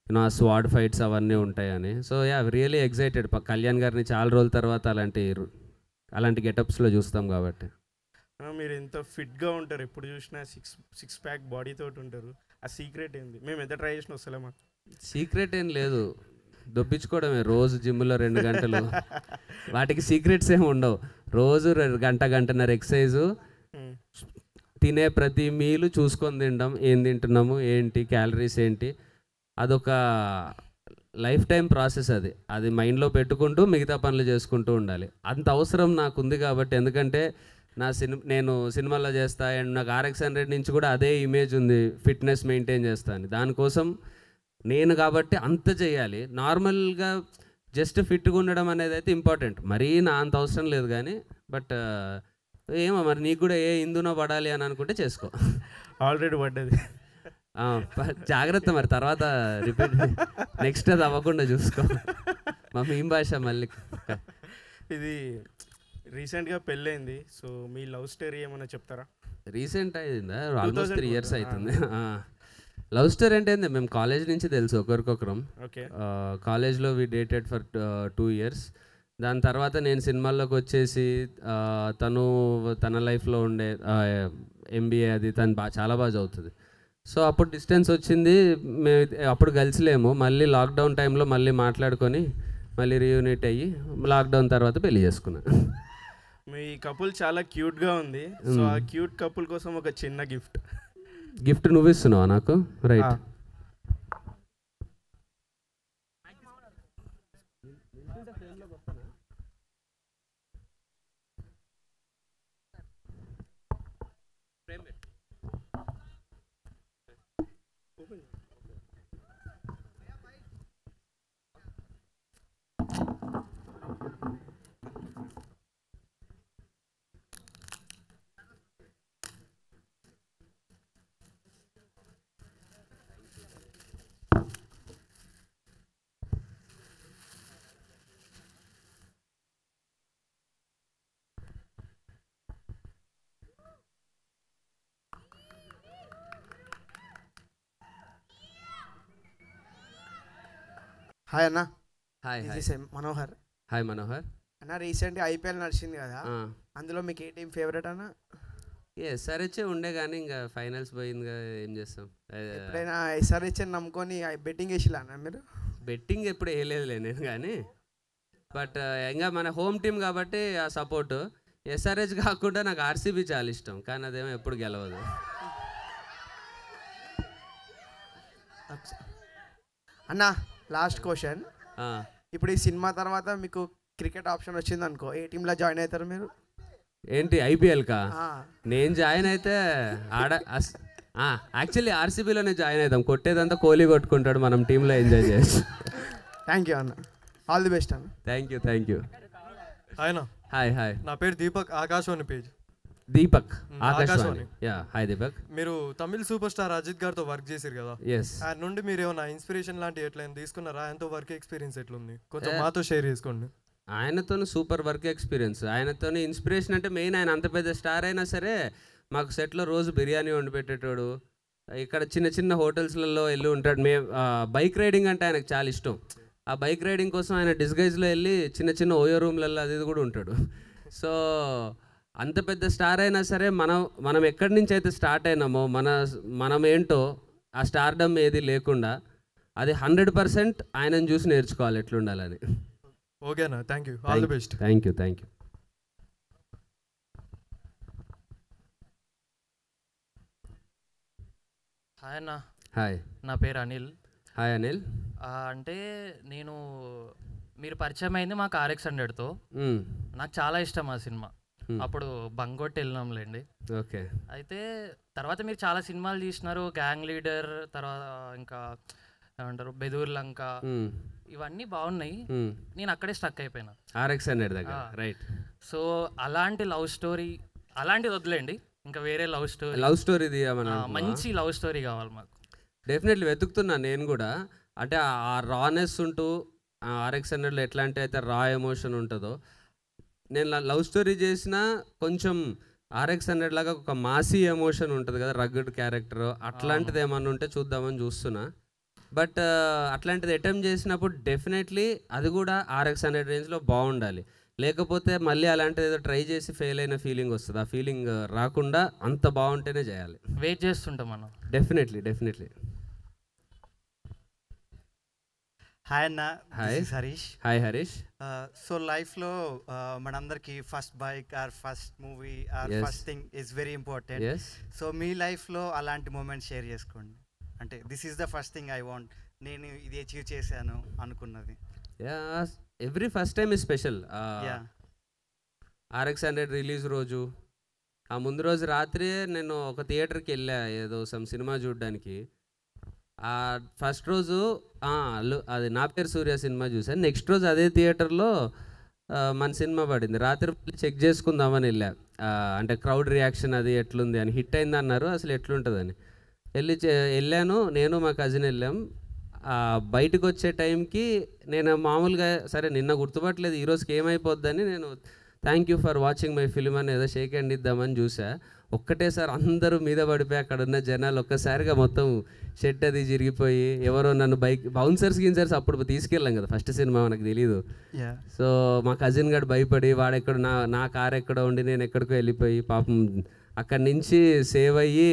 ఆ స్వాడ్ ఫైట్స్ అవన్నీ ఉంటాయని. So yeah really excited. Kalyan గారిని చాలా రోజుల తర్వాత అలాంటి గెటప్స్లో చూస్తాం కాబట్టి. మీరు ఎంత ఫిట్గా ఉంటారు, ఎప్పుడు చూసినా సిక్స్ ప్యాక్ బాడీతో ఉంటారు. ఆ సీక్రెట్ ఏంది? మేము ఎంత ట్రై చేసినా వస్తలే మాకు. సీక్రెట్ ఏం లేదు, దొబ్బించుకోవడమే. రోజు జిమ్లో 2 గంటలు, వాటికి సీక్రెట్స్ ఏమి ఉండవు. రోజు గంటన్నర ఎక్సర్సైజు, తినే ప్రతి మీలు చూసుకొని తినడం, ఏం తింటున్నాము ఏంటి, క్యాలరీస్ ఏంటి, అదొక లైఫ్ టైం ప్రాసెస్. అది మైండ్లో పెట్టుకుంటూ మిగతా పనులు చేసుకుంటూ ఉండాలి. అంత అవసరం నాకు ఉంది కాబట్టి. ఎందుకంటే నేను సినిమాలో చేస్తా అండ్ నాకు RX100 నుంచి కూడా అదే ఇమేజ్ ఉంది, ఫిట్నెస్ మెయింటైన్ చేస్తాను. దానికోసం నేను కాబట్టి అంత చేయాలి. నార్మల్గా జస్ట్ ఫిట్గా ఉండడం అనేది అయితే ఇంపార్టెంట్, మరీ నా అంత అవసరం లేదు కానీ. బట్ ఏమో మరి నీకు కూడా ఏ ఇందునో పడాలి అని అనుకుంటే చేసుకో. ఆల్రెడీ పడ్డది. జాగ్రత్త మరి, తర్వాత రిపీట్ నెక్స్ట్ అది అవ్వకుండా చూసుకో. మా మీమ్ భాష మళ్ళీ. ఇది రీసెంట్గా పెళ్ళైంది, సో మీ లవ్ స్టోరీ ఏమైనా చెప్తారా? రీసెంట్ అయిందా? ఆల్మోస్ట్ 3 years అవుతుంది. లవ్ స్టోరీ అంటే మేము కాలేజ్ నుంచి తెలుసు ఒకరికొకరం. కాలేజ్లో వి డేటెడ్ ఫర్ 2 years. దాని తర్వాత నేను సినిమాల్లోకి వచ్చేసి తన లైఫ్లో ఉండే MBA అది తను చాలా బాగా చదువుతుంది. సో అప్పుడు డిస్టెన్స్ వచ్చింది, మేము అప్పుడు కలిసిలేము. మళ్ళీ లాక్డౌన్ టైంలో మళ్ళీ మాట్లాడుకొని మళ్ళీ రీయూనిట్ అయ్యి లాక్డౌన్ తర్వాత పెళ్లి చేసుకున్నా. మీ కపుల్ చాలా క్యూట్గా ఉంది. సో ఆ క్యూట్ కపుల్ కోసం ఒక చిన్న గిఫ్ట్ నువ్వు ఇస్తున్నావా నాకు? రైట్. హాయ్ అన్న. హాయ్ మనోహర్. హాయ్ మనోహర్. అన్న రీసెంట్గా ఐపీఎల్ నడిచింది కదా, అందులో మీకు ఏ టీం ఫేవరెట్ అన్న? ఎస్ఆర్హెచ్ ఉండే కానీ ఇంకా ఫైనల్స్ పోయిందిగా, ఏం చేస్తాం. ఎప్పుడైనా ఎస్ఆర్హెచ్ అని నమ్ముకొని బెట్టింగ్ వేసిలా అన్న మీరు? బెట్టింగ్ ఎప్పుడు వేయలేదులే నేను కానీ, బట్ ఇంకా మన హోమ్ టీం కాబట్టి ఆ సపోర్టు. ఎస్ఆర్హెచ్ కాకుండా నాకు ఆర్సీబీ చాలా ఇష్టం, కానీ అదేమో ఎప్పుడు గెలవదు. అన్న లాస్ట్ క్వశ్చన్, ఇప్పుడు ఈ సినిమా తర్వాత మీకు క్రికెట్ ఆప్షన్ వచ్చింది అనుకో, ఏ టీంలో జాయిన్ అవుతారు మీరు? ఏంటి ఐపీఎల్కా? నేను జాయిన్ అయితే యాక్చువల్లీ ఆర్సీబీలోనే జాయిన్ అవుతాం. కొట్టేదంతా కోహ్లీ కొట్టుకుంటాడు, మనం టీంలో ఎంజాయ్ చేయొచ్చు. థ్యాంక్ యూ అన్న, ఆల్ ది బెస్ట్ అన్న. Thank you. హాయ్. నా పేరు దీపక్, ఆకాశవాణి పేజ్. దీపక్, ఆకాశవాణి. హాయ్ దీపక్. మీరు తమిళ్ సూపర్ స్టార్ అజిత్ గారితో వర్క్ చేశారు కదా, ఆయన నుండి మీరు ఏమైనా ఇన్స్పిరేషన్ లాంటి ఎట్లయినా తీసుకున్నారా? ఆయనతో వర్క్ ఎక్స్పీరియన్స్ ఎట్లుంది, కొంచెం మాతో షేర్ చేసుకోండి. ఆయనతో సూపర్ వర్క్ ఎక్స్పీరియన్స్. ఆయనతో ఇన్స్పిరేషన్ అంటే మెయిన్, ఆయన అంత పెద్ద స్టార్ అయినా సరే మాకు సెట్లో రోజు బిర్యానీ వండి పెట్టేటోడు. ఇక్కడ చిన్న చిన్న హోటల్స్లలో వెళ్ళి ఉంటాడు. బైక్ రైడింగ్ అంటే ఆయనకు చాలా ఇష్టం. ఆ బైక్ రైడింగ్ కోసం ఆయన డిస్గైజ్లో వెళ్ళి చిన్న చిన్న ఓయో రూమ్లలో అది కూడా ఉంటాడు. సో అంత పెద్ద స్టార్ అయినా సరే మనం ఎక్కడి నుంచి అయితే స్టార్ట్ అయినామో మనం ఏంటో ఆ స్టార్డమ్ ఏది లేకుండా అది 100% ఆయనను చూసి నేర్చుకోవాలి ఎట్లుండాలని. ఓకేనా, thank you, all the best. Thank you. Hi అన్న. హాయ్, నా పేరు అనిల్. హాయ్ అనిల్. అంటే మీరు పరిచయం అయింది మాకు RX-100తో. నాకు చాలా ఇష్టం ఆ సినిమా. అప్పుడు బంగొట్టి వెళ్ళినాంలేండి. ఓకే. అయితే తర్వాత మీరు చాలా సినిమాలు తీసినారు, గ్యాంగ్ లీడర్, తర్వాత ఇంకా ఏమంటారు బెదూర్ లంక, ఇవన్నీ బాగున్నాయి. నేను అక్కడే స్టక్ అయిపోయినా RX-100 దగ్గర. రైట్. సో అలాంటి లవ్ స్టోరీ, అలాంటిది వదిలేండి, ఇంకా వేరే లవ్ స్టోరీ మంచి లవ్ స్టోరీ కావాలి మాకు. డెఫినెట్లీ వెతుకుతున్నా నేను కూడా. అంటే ఆ రానెస్ ఉంటూ RX-100లో ఎట్లాంటి అయితే రా ఎమోషన్ ఉంటుందో, నేను లవ్ స్టోరీ చేసిన కొంచెం RX-100 లాగా ఒక మాసీ ఎమోషన్ ఉంటుంది కదా, రగ్గడ్ క్యారెక్టర్, అట్లాంటిది ఏమన్నా ఉంటే చూద్దామని చూస్తున్నా. బట్ అట్లాంటిది అటెంప్ట్ చేసినప్పుడు డెఫినెట్లీ అది కూడా RX-100 రేంజ్లో బాగుండాలి. లేకపోతే మళ్ళీ అలాంటిది ఏదో ట్రై చేసి ఫెయిల్ అయిన ఫీలింగ్ వస్తుంది. ఆ ఫీలింగ్ రాకుండా అంత బాగుంటేనే చేయాలి. వెయిట్ చేస్తుంటాం మనం. డెఫినెట్లీ. హాయ్ అన్న, hi Harish. Hi Harish. So లైఫ్లో మనందరికీ first bike or first movie or first thing is very important. So మీ లైఫ్లో అలాంటి మూమెంట్ షేర్ చేసుకోండి. అంటే this is the first thing I want, నేను ఇది అచీవ్ చేశాను అనుకున్నది. Every first time is special. RX-100 release రోజు, ఆ ముందు రోజు రాత్రి నేను ఒక థియేటర్కి వెళ్ళా ఏదో సినిమా చూడడానికి. ఆ ఫస్ట్ రోజు అది నా పేరు సూర్య సినిమా చూసాను. నెక్స్ట్ రోజు అదే థియేటర్లో మన సినిమా పడింది. రాత్రి చెక్ చేసుకుందామని వెళ్ళా, అంటే క్రౌడ్ రియాక్షన్ అది ఎట్లుంది అని. హిట్ అయింది అన్నారు, అసలు ఎట్లుంటుందని వెళ్ళాను. నేను మా కజిన్ వెళ్ళాం. బయటకు వచ్చే టైంకి నేను మామూలుగా సరే నిన్న గుర్తుపట్టలేదు, ఈరోజుకి ఏమైపోద్దని నేను thank you for watching my film అని ఏదో షేక్ హ్యాండ్ ఇద్దామని చూసా. ఒక్కటేసారి అందరూ మీద పడిపోయి అక్కడ ఉన్న జనాలు ఒక్కసారిగా మొత్తం షెట్ అది జరిగిపోయి, ఎవరో నన్ను బౌన్సర్స్ అప్పుడు తీసుకెళ్ళాం కదా, ఫస్ట్ సినిమా మనకు తెలీదు. సో మా కజిన్ గడు భయపడి వాడెక్కడ నా కార్ ఎక్కడో ఉండి నేను ఎక్కడికో వెళ్ళిపోయి పాపం అక్కడి నుంచి సేవ్ అయ్యి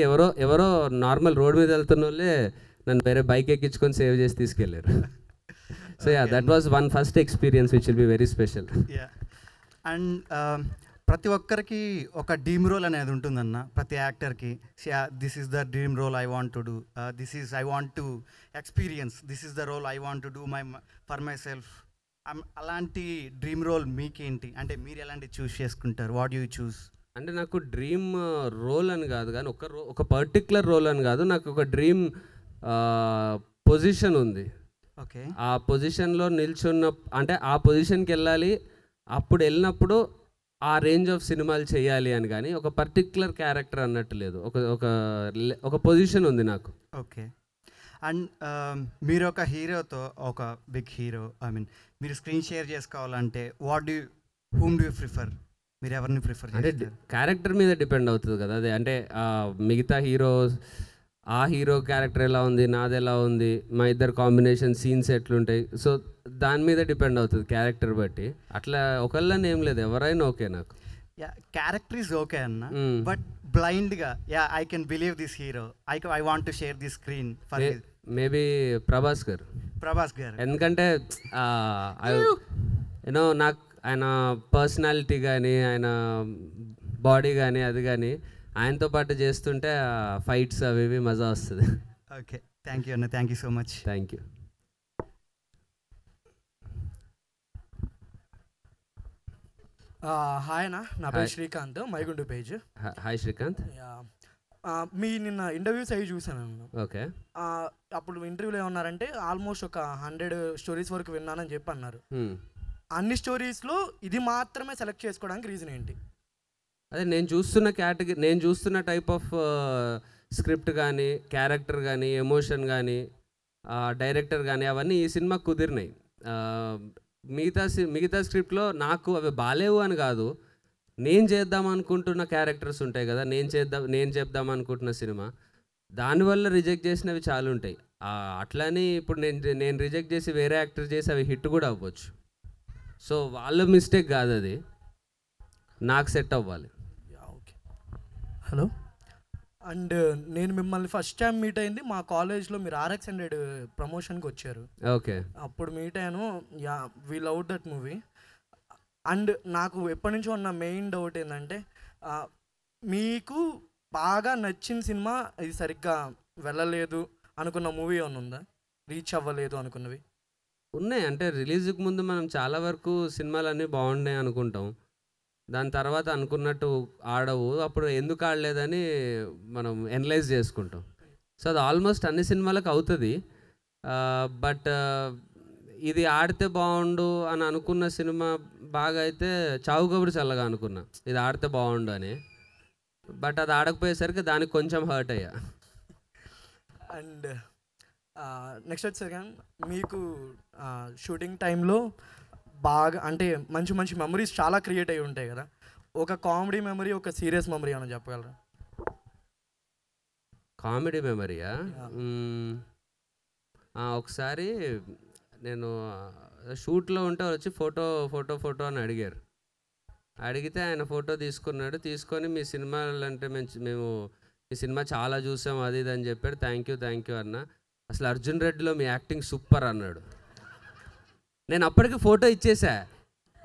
ఎవరో నార్మల్ రోడ్ మీద వెళ్తున్న వాళ్ళే నన్ను వేరే బైక్ ఎక్కించుకొని సేవ్ చేసి తీసుకెళ్ళారు. So that was one first experience which will be very special. And ప్రతి ఒక్కరికి ఒక డ్రీమ్ రోల్ అనేది ఉంటుందన్న, ప్రతి యాక్టర్కి. This is the dream role I want to do, I want to experience, this is the role I want to do for myself. అలాంటి dream role మీకేంటి, అంటే మీరు ఎలాంటి చూస్ చేసుకుంటారు? What you choose? అంటే నాకు డ్రీమ్ రోల్ అని కాదు, కానీ ఒక పర్టిక్యులర్ రోల్ అని కాదు, నాకు ఒక డ్రీమ్ పొజిషన్ ఉంది. ఓకే. ఆ పొజిషన్లో నిల్చున్న, అంటే ఆ పొజిషన్కి వెళ్ళాలి, అప్పుడు వెళ్ళినప్పుడు ఆ రేంజ్ ఆఫ్ సినిమాలు చేయాలి అని, కానీ ఒక పర్టిక్యులర్ క్యారెక్టర్ అన్నట్టు లేదు. ఒక పొజిషన్ ఉంది నాకు. ఓకే. అండ్ మీరు ఒక హీరోతో, ఒక బిగ్ హీరో, మీరు స్క్రీన్ షేర్ చేసుకోవాలంటే హూమ్ డూ యూ ప్రిఫర్? మీరు ఎవరిని ప్రిఫర్ అంటే చేస్తారు? క్యారెక్టర్ మీద డిపెండ్ అవుతుంది కదా అది. అంటే మిగతా హీరోస్ ఆ హీరో క్యారెక్టర్ ఎలా ఉంది, నాది ఎలా ఉంది, మా ఇద్దరు కాంబినేషన్ సీన్స్ ఎట్లుంటాయి. సో దాని మీద డిపెండ్ అవుతుంది క్యారెక్టర్ బట్టి. అట్లా ఒకళ్ళని ఏం లేదు, ఎవరైనా ఓకే నాకు. క్యారెక్టర్ ఈజ్ ఓకే అన్న, బట్ బ్లైండ్గా I can believe this hero, I want to share this screen for maybe Prabhas garu. ఎందుకంటే యూనో నాకు ఆయన పర్సనాలిటీ కానీ ఆయన బాడీ కానీ అది కానీ ఆయనతో పాటు చేస్తుంటే ఫైట్స్ అవి ఇవి మజా వస్తుంది. ఓకే, థ్యాంక్ యూ అన్న, thank you so much. Thank you. Hi అన్న, నా పేరు శ్రీకాంత్, మైగుండు పేజ్. హాయ్ శ్రీకాంత్. మీ నిన్న ఇంటర్వ్యూస్ అవి చూసాను. ఓకే. అప్పుడు ఇంటర్వ్యూలో ఏమన్నారంటే ఆల్మోస్ట్ ఒక 100 స్టోరీస్ వరకు విన్నానని చెప్పి అన్నారు. అన్ని స్టోరీస్లో ఇది మాత్రమే సెలెక్ట్ చేసుకోవడానికి రీజన్ ఏంటి? అదే నేను చూస్తున్న కేటగిరీ, నేను చూస్తున్న టైప్ ఆఫ్ స్క్రిప్ట్ కానీ, క్యారెక్టర్ కానీ, ఎమోషన్ కానీ, డైరెక్టర్ కానీ అవన్నీ ఈ సినిమా కుదిరినాయి. మిగతా స్క్రిప్ట్లో నాకు అవి బాలేవు అని కాదు, నేను చేద్దాం అనుకుంటున్న క్యారెక్టర్స్ ఉంటాయి కదా, నేను చెప్దాం అనుకుంటున్న సినిమా, దానివల్ల రిజెక్ట్ చేసినవి చాలా ఉంటాయి. అట్లని ఇప్పుడు నేను రిజెక్ట్ చేసి వేరే యాక్టర్ చేసి అవి హిట్ కూడా అవ్వచ్చు. సో వాళ్ళ మిస్టేక్ కాదు అది, నాకు సెట్ అవ్వాలి. ఓకే. హలో, అండ్ నేను మిమ్మల్ని ఫస్ట్ టైం మీట్ అయింది మా కాలేజ్లో, మీరు RX100 ప్రమోషన్కి వచ్చారు. ఓకే. అప్పుడు మీట్ అయ్యాను. We love that movie. And నాకు ఎప్పటి నుంచో ఉన్న మెయిన్ డౌట్ ఏంటంటే, మీకు బాగా నచ్చిన సినిమా ఇది సరిగ్గా వెళ్ళలేదు అనుకున్న మూవీ ఏమైనా ఉందా, రీచ్ అవ్వలేదు అనుకున్నవి? ఉన్నాయి. అంటే రిలీజ్కి ముందు మనం చాలా వరకు సినిమాలన్నీ బాగున్నాయి అనుకుంటాం, దాని తర్వాత అనుకున్నట్టు ఆడవు, అప్పుడు ఎందుకు ఆడలేదని మనం ఎనలైజ్ చేసుకుంటాం. సో అది ఆల్మోస్ట్ అన్ని సినిమాలకు అవుతుంది. బట్ ఇది ఆడితే బాగుండు అని అనుకున్న సినిమా బాగా అయితే చావు కబురు చల్లగా అనుకున్నా, ఇది ఆడితే బాగుండు అని. బట్ అది ఆడకపోయేసరికి దానికి కొంచెం హర్ట్ అయ్యా. అండ్ నెక్స్ట్ వచ్చేసరికి మీకు షూటింగ్ టైంలో బాగా అంటే మంచి మంచి మెమరీస్ చాలా క్రియేట్ అయ్యి ఉంటాయి కదా, ఒక కామెడీ మెమరీ, ఒక సీరియస్ మెమరీ ఏమైనా చెప్పగలరా? కామెడీ మెమరీయా? ఒకసారి నేను షూట్లో ఉంటే వచ్చి ఫోటో అని అడిగారు. అడిగితే ఆయన ఫోటో తీసుకున్నాడు. తీసుకొని మీ సినిమాలు అంటే మేము మీ సినిమా చాలా చూసాం అది ఇది అని చెప్పాడు. థ్యాంక్ యూ అన్న. అసలు అర్జున్ రెడ్డిలో మీ యాక్టింగ్ సూపర్ అన్నాడు. నేను అప్పటికి ఫోటో ఇచ్చేసా.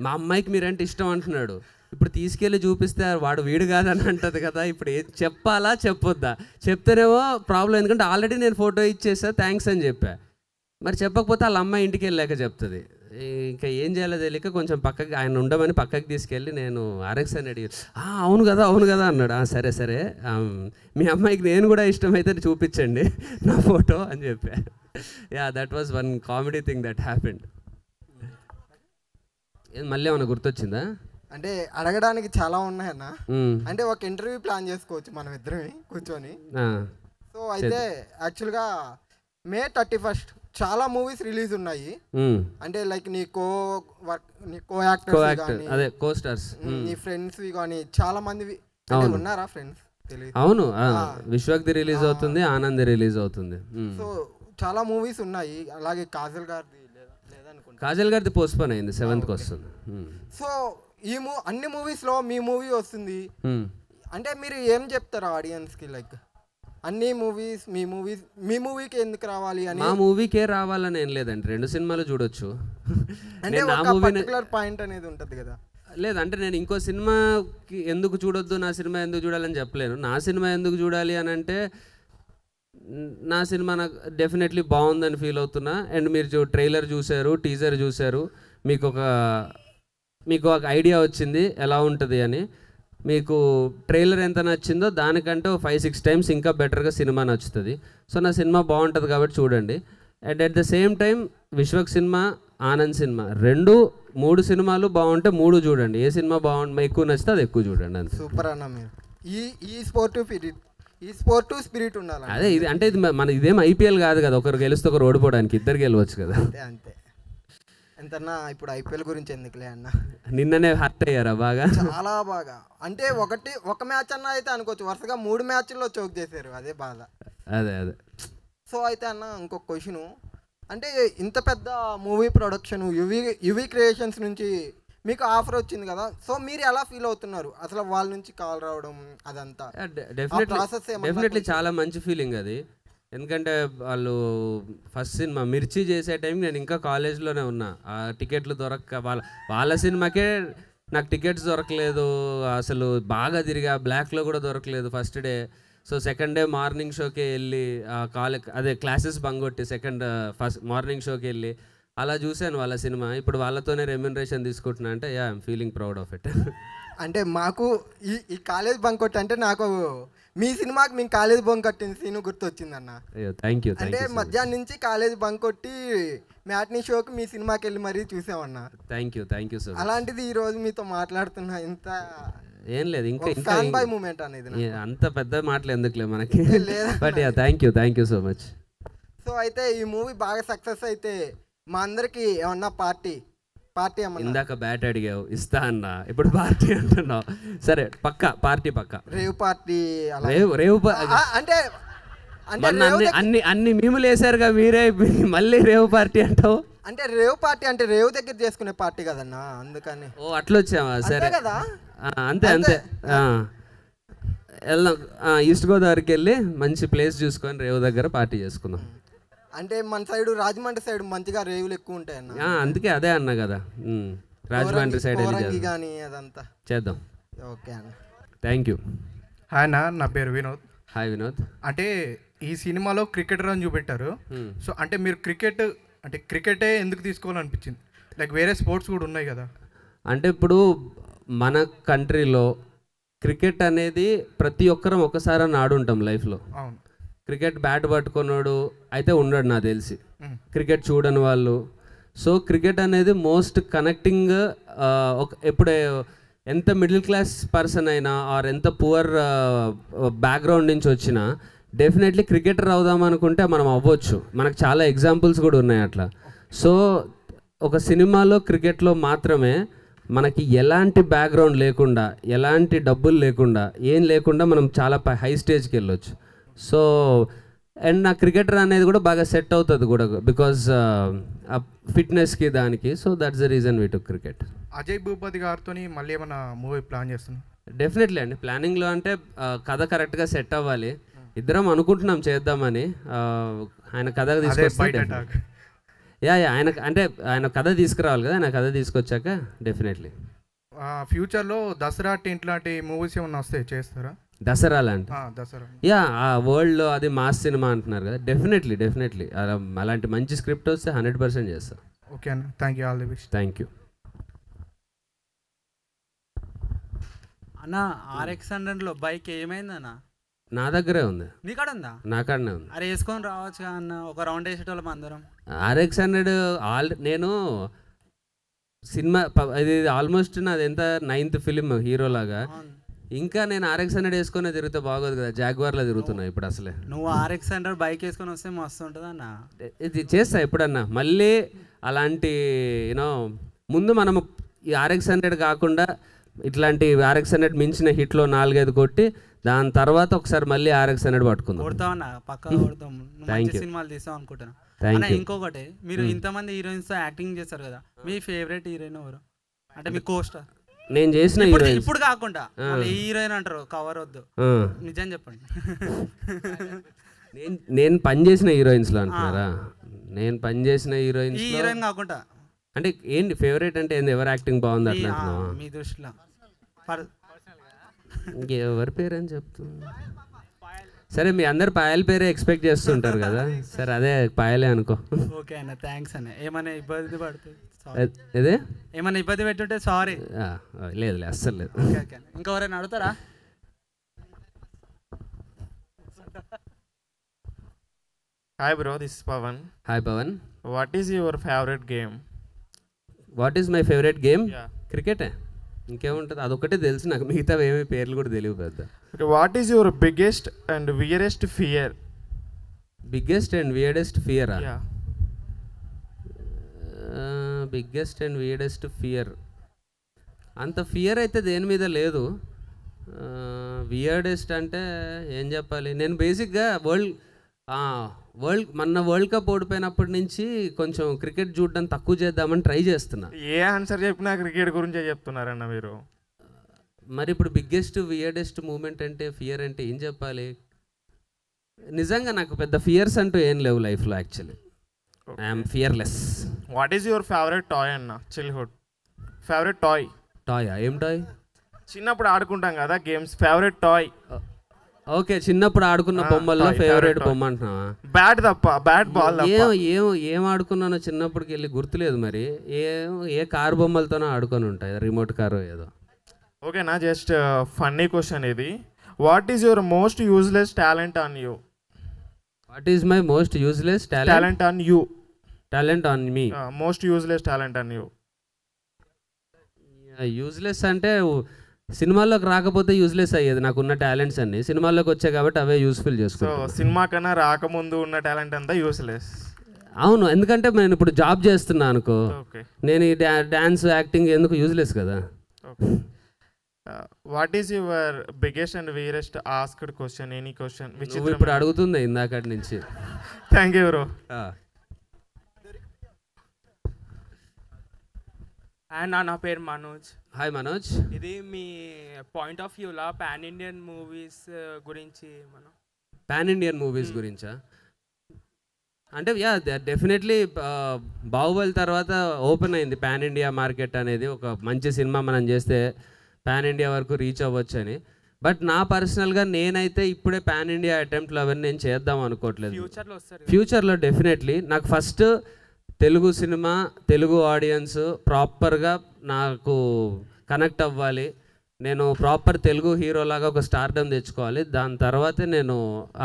మా అమ్మాయికి మీరంటే ఇష్టం అంటున్నాడు. ఇప్పుడు తీసుకెళ్ళి చూపిస్తే వాడు వీడు కాదని అంటది కదా, ఇప్పుడు ఏం చెప్పాలా చెప్పొద్దా? చెప్తేనేమో ప్రాబ్లం, ఎందుకంటే ఆల్రెడీ నేను ఫోటో ఇచ్చేసా, థ్యాంక్స్ అని చెప్పా. మరి చెప్పకపోతే వాళ్ళ అమ్మాయి ఇంటికి వెళ్ళాక చెప్తుంది. ఇంకా ఏం చేయాలో తెలియక కొంచెం పక్కకి ఆయన ఉండమని పక్కకి తీసుకెళ్ళి నేను RX అని అడిగి, అవును కదా అన్నాడు. సరే మీ అమ్మాయికి నేను కూడా ఇష్టమైతే చూపించండి నా ఫోటో అని చెప్పా. That was one comedy thing that happened. మళ్ళీ ఏమన్నా గుర్తొచ్చిందా? అంటే అడగడానికి చాలా ఉన్నాయన్న. అంటే ఒక ఇంటర్వ్యూ ప్లాన్ చేసుకోవచ్చు మనం ఇద్దరమే కూర్చొని. సో అయితే యాక్చువల్గా May 31 చాలా మూవీస్ రిలీజ్ ఉన్నాయి. అంటే లైక్ నీ కో యాక్టర్స్ అదే కో స్టార్స్, నీ ఫ్రెండ్స్ కానీ చాలా మంది ఉన్నారా ఫ్రెండ్స్? తెలియదు. అవును, విశ్వక్ది రిలీజ్ అవుతుంది, ఆనంద్ రిలీజ్ అవుతుంది. సో చాలా మూవీస్ ఉన్నాయి. అలాగే కాజల్ గారిది పోస్ట్పోన్ అయింది, 7th వస్తుంది. సో ఈ అన్ని మూవీస్లో మీ మూవీ వస్తుంది అంటే మీరు ఏం చెప్తారు ఆడియన్స్కి? లైక్ అన్ని మూవీస్ మీ మూవీకి ఎందుకు రావాలి అని? మా మూవీకే రావాలని ఏం లేదండి, 2 సినిమాలు చూడొచ్చు. అంటే ఒక పర్టిక్యులర్ పాయింట్ అనేది ఉంటుంది కదా. లేదంటే నేను ఇంకో సినిమాకి ఎందుకు చూడొద్దు, నా సినిమా ఎందుకు చూడాలని చెప్పలేను. నా సినిమా ఎందుకు చూడాలి అని అంటే, నా సినిమా నాకు డెఫినెట్లీ బాగుందని ఫీల్ అవుతున్నా. అండ్ మీరు ట్రైలర్ చూశారు, టీజర్ చూశారు, మీకు ఒక ఐడియా వచ్చింది ఎలా ఉంటుంది అని. మీకు ట్రైలర్ ఎంత నచ్చిందో దానికంటే 5-6 టైమ్స్ ఇంకా బెటర్గా సినిమా నచ్చుతుంది. సో నా సినిమా బాగుంటుంది కాబట్టి చూడండి. And at the same time Vishwak cinema, Anand cinema 2-3 సినిమాలు బాగుంటే 3 చూడండి. ఏ సినిమా ఎక్కువ నచ్చితే అది ఎక్కువ చూడండి. అంతే. సూపర్ అన్న. మీరు ఈ స్పోర్టివ్ స్పిరిట్ ఉండాలి. అదే ఇది అంటే ఇదేం IPL కాదు కదా, ఒకరు గెలిస్తే ఒకరు ఓడిపోవడానికి, ఇద్దరు గెలవచ్చు కదా. అంతే. ఎంతన్నా ఇప్పుడు IPL గురించి ఎందుకులే అన్న. నిన్ననే హర్ట్ అయ్యారా బాగా? చాలా బాగా. అంటే ఒక మ్యాచ్ అన్న అయితే అనుకోవచ్చు, వరుసగా 3 మ్యాచ్ల్లో చోక్ చేశారు, అదే బాధ. అదే అదే. సో అయితే అన్న ఇంకొక క్వశ్చను, అంటే ఇంత పెద్ద మూవీ ప్రొడక్షన్ యువి క్రియేషన్స్ నుంచి మీకు ఆఫర్ వచ్చింది కదా, సో మీరు ఎలా ఫీల్ అవుతున్నారు అసలు వాళ్ళ నుంచి కాల్ రావడం అదంతా? డెఫినెట్లీ చాలా మంచి ఫీలింగ్ అది. ఎందుకంటే వాళ్ళు ఫస్ట్ సినిమా మిర్చి చేసే టైంకి నేను ఇంకా కాలేజ్లోనే ఉన్నా. ఆ టికెట్లు దొరక్క వాళ్ళ సినిమాకే నాకు టికెట్స్ దొరకలేదు, అసలు బాగా తిరిగా, బ్లాక్లో కూడా దొరకలేదు first day. So second day morning షోకి వెళ్ళి అదే క్లాసెస్ బంగొట్టి ఫస్ట్ మార్నింగ్ షోకి వెళ్ళి అలా చూశాను వాళ్ళ సినిమా. ఇప్పుడు వాళ్ళతోనే రెమ్యునరేషన్ తీసుకుంటున్నా అంటే I'm feeling proud of it. అంటే మాకు ఈ కాలేజ్ బంక్ కొట్టి అంటే నాకు మీ సినిమాకి మేము కాలేజ్ బంక్ కొట్టిన సీన్ గుర్తొచ్చిందన్న. Thank you. అంటే మధ్యాహ్నం నుంచి కాలేజ్ బంక్ కొట్టి మ్యాట్నీ షోకి మీ సినిమాకి వెళ్ళి మరీ చూసామన్నా. Thank you so much. అలాంటిది ఈ రోజు మీతో మాట్లాడుతున్నా, ఇంత ఏం లేదు ఇంకా ఫ్యాన్ బాయ్ మూమెంట్ అనేది. అంత పెద్ద మాటలు ఎందుకులే మనకి, but thank you so much. So అయితే ఈ మూవీ బాగా సక్సెస్ అయితే మా అందరికి ఏమన్నా పార్టీ ఇందాక బ్యాట్ అడిగావు, ఇస్తా అన్న, ఇప్పుడు పార్టీ అంటున్నావు. సరే పక్కా పార్టీ, పక్కా రేవ్ పార్టీ. రేవ్ అంటే అన్ని మీములు వేసారుగా మీరే, మళ్ళీ రేవ్ పార్టీ అంటావు. అంటే రేవ్ పార్టీ అంటే రేవ్ దగ్గర చేసుకునే పార్టీ కదన్నా, అందుకని. ఓ అట్లా వచ్చావా? సరే కదా, అంతే వెళ్దాం. ఈస్ట్ గోదావరికి వెళ్ళి మంచి ప్లేస్ చూసుకొని రేవ్ దగ్గర పార్టీ చేసుకుందాం. అంటే మన సైడ్ రాజమండ్రి సైడ్ మంచిగా రేవులు ఎక్కువ ఉంటాయి అన్న, అందుకే అదే అన్న కదా, రాజమండ్రి సైడ్ కానీ అదంతా చేద్దాం. ఓకే అన్న, థ్యాంక్ యూ. హాయ్ అన్న, నా పేరు వినోద్. హాయ్ వినోద్. అంటే ఈ సినిమాలో క్రికెటర్ అని చూపెట్టారు. సో అంటే మీరు క్రికెటే ఎందుకు తీసుకోవాలనిపించింది? లైక్ వేరే స్పోర్ట్స్ కూడా ఉన్నాయి కదా. అంటే ఇప్పుడు మన కంట్రీలో క్రికెట్ అనేది ప్రతి ఒక్కరం ఒకసారి ఆడుంటాం లైఫ్లో. అవును. క్రికెట్ బ్యాట్ పట్టుకున్నాడు అయితే ఉండడు నాకు తెలిసి, క్రికెట్ చూడని వాళ్ళు. సో క్రికెట్ అనేది మోస్ట్ కనెక్టింగ్. ఎప్పుడే ఎంత మిడిల్ క్లాస్ పర్సన్ అయినా ఆర్ ఎంత పువర్ బ్యాక్గ్రౌండ్ నుంచి వచ్చినా డెఫినెట్లీ క్రికెటర్ అవుదాం అనుకుంటే మనం అవ్వచ్చు. మనకు చాలా ఎగ్జాంపుల్స్ కూడా ఉన్నాయి అట్లా. సో ఒక సినిమాలో క్రికెట్లో మాత్రమే మనకి ఎలాంటి బ్యాక్గ్రౌండ్ లేకుండా, ఎలాంటి డబ్బులు లేకుండా, ఏం లేకుండా మనం చాలా హై స్టేజ్కి వెళ్ళొచ్చు. సో అండ్ నా క్రికెటర్ అనేది కూడా బాగా సెట్ అవుతుంది కూడా, బికాజ్ ఫిట్నెస్కి దానికి. So that's the reason we to cricket. Ajay Bhupathi గారితో మళ్ళీ ఏమైనా మూవీ ప్లాన్ చేస్తున్నాం? డెఫినెట్లీ అండి, ప్లానింగ్లో అంటే కథ కరెక్ట్గా సెట్ అవ్వాలి. ఇద్దరం అనుకుంటున్నాం చేద్దామని. ఆయన కథ తీసుకొస్తే ఆయన కథ తీసుకురావాలి కదా, ఆయన కథ తీసుకొచ్చాక డెఫినెట్లీ. ఫ్యూచర్లో దసరా ఇట్లాంటి మూవీస్ ఏమన్నా వస్తే చేస్తారా? దసరా లాంటి? దసరా ఆ వరల్డ్లో అది మాస్ సినిమా అంటున్నారు కదా, డెఫినెట్లీ అలాంటి మంచి స్క్రిప్ట్ వస్తే 100% చేస్తాం. ఓకే అన్న, thank you, all the best. Thank you అన్న. RX100లో బైక్ ఏమైందన్న? నా దగ్గరే ఉంది. నీ కాడ ఉందా? నా కాడనే ఉంది. అరే వేసుకొని రావచ్చు అన్న, ఒక రౌండ్ వేసేటోళ్ళం అందరం. RX100 నేను సినిమా ఇది ఆల్మోస్ట్ నాది ఎంత 9th ఫిలిం హీరోలాగా. ఇంకా నేను RX100 వేసుకొని తిరిగితే బాగోదు కదా, జాగ్వార్లో తిరుగుతున్నా ఇప్పుడు. అసలే నువ్వు RX100 బైక్ వేసుకొని వస్తే మస్తు ఉంటుంది అన్న. ఇది చేస్తా ఎప్పుడన్నా మళ్ళీ అలాంటి ముందు మనం ఈ RX100 కాకుండా ఇట్లాంటి RX100 మించిన హిట్లో 4-5 కొట్టి దాని తర్వాత ఒకసారి మళ్ళీ RX100 పట్టుకుందాం. కొడతామన్నా, పక్కా కొడతాం. మంచి సినిమాలు తీస్తాం అనుకుంటున్నా. ఇంకొకటి, మీరు ఇంతమంది హీరోయిన్స్ తో యాక్టింగ్ చేస్తారు కదా, మీ ఫేవరెట్ హీరోయిన్ ఎవరు? అంటే మీ కోస్టర్ నేను చేసిన ఇప్పుడు కాకుండా హీరోయిన్ అంటారు, కవర్ వద్దు, నిజం చెప్పండి. నేను పనిచేసిన హీరోయిన్స్లో అంటున్నారా? నేను పనిచేసిన హీరోయిన్ కాకుండా అంటే ఏంటి ఫేవరెట్ అంటే ఏంది? ఎవరు యాక్టింగ్ బాగుంది అట్లా మీ దృష్టిలో? ఎవరి పేరు అని చెప్తున్నా. సరే మీ అందరు పాయల పేరే ఎక్స్పెక్ట్ చేస్తుంటారు కదా, సరే అదే పాయలే అనుకో. ఓకే అన్న, థ్యాంక్స్ అన్న. ఏమైనా ఇబ్బంది పడుతుంది? ఇదే ఏమైనా ఇబ్బంది పెట్టుంటే సారీ. లేదు అస్సలు లేదు. ఇంకెవరైనా అడుగుతారా? Hi bro, this is Pavan. Hi Pavan. What is your favorite game? What is my favorite game? Cricket. ఇంకేముంటుంది, అదొకటే తెలుసు నాకు, మిగతా ఏమీ పేర్లు కూడా తెలియదు పెద్ద. What is your biggest and weirdest fear? Biggest and weirdest fear? Yeah. Biggest and weirdest fear అంత ఫియర్ అయితే దేని మీద లేదు. వియర్డెస్ట్ అంటే ఏం చెప్పాలి, నేను బేసిక్గా వరల్డ్ కప్ ఓడిపోయినప్పటి నుంచి కొంచెం క్రికెట్ చూడడం తక్కువ చేద్దామని ట్రై చేస్తున్నా. ఏ ఆన్సర్ చెప్పినా క్రికెట్ గురించే చెప్తున్నారన్న మీరు. మరి ఇప్పుడు బిగ్గెస్ట్ వియర్డెస్ట్ మూమెంట్ అంటే ఫియర్ అంటే ఏం చెప్పాలి? నిజంగా నాకు పెద్ద ఫియర్స్ అంటూ ఏం లేవు లైఫ్లో. Actually I'm fearless. What is your favourite toy అన్న? Childhood favourite toy. టాయా? ఏం టాయ్? చిన్నప్పుడు ఆడుకుంటాం కదా గేమ్స్. Favourite toy. ఓకే, చిన్నప్పుడు ఆడుకున్న బొమ్మల్లో ఫేవరెట్ బొమ్మ అంటున్నావా? బ్యాట్ తప్ప, బ్యాట్ బాల్ ఏం ఆడుకున్నానో చిన్నప్పటికి వెళ్ళి గుర్తులేదు. మరి ఏ కారు బొమ్మలతోనో ఆడుకొని ఉంటాయి, రిమోట్ కారు ఏదో. ఓకేనా, జస్ట్ ఫన్నీ క్వశ్చన్ ఇది. What is your most useless talent on you? What is my most useless talent on you? Talent on me. Most useless talent on you. Useless అంటే సినిమాల్లోకి రాకపోతే useless అయ్యేది నాకున్న talents అన్ని. సినిమాల్లోకి వచ్చాయి కాబట్టి అవే యూస్ఫుల్ చేసుకుంటాను. సో సినిమా కన్నా రాకముందు ఉన్న టాలెంట్ అంతా యూస్లెస్. అవును, ఎందుకంటే నేను ఇప్పుడు జాబ్ చేస్తున్నా అనుకో, నేను ఈ డాన్స్ యాక్టింగ్ ఎందుకు యూజ్లెస్ కదా. What is your biggest and weirdest asked question? Any question which ఇప్పుడు అడుగుతుంది ఇందాకటి నుంచి. Thank you bro. అండ్ నా పేరు మనోజ్. హాయ్ మనోజ్. ఇది మీ పాయింట్ ఆఫ్ వ్యూలా పాన్ ఇండియన్ మూవీస్ గురించి మనం పాన్ ఇండియన్ మూవీస్ గురించా? అంటే యా డెఫినెట్లీ బాహుబలి తర్వాత ఓపెన్ అయింది పాన్ ఇండియా మార్కెట్ అనేది. ఒక మంచి సినిమా మనం చేస్తే పాన్ ఇండియా వరకు రీచ్ అవ్వచ్చు అని. బట్ నా పర్సనల్గా నేనైతే ఇప్పుడే పాన్ ఇండియా అటెంప్ట్లు అవన్నీ నేను చేద్దాం అనుకోవట్లేదు. ఫ్యూచర్లో డెఫినెట్లీ నాకు first Telugu cinema, Telugu audience ప్రాపర్గా నాకు కనెక్ట్ అవ్వాలి. నేను ప్రాపర్ తెలుగు హీరోలాగా ఒక స్టార్డమ్ తెచ్చుకోవాలి. దాని తర్వాతే నేను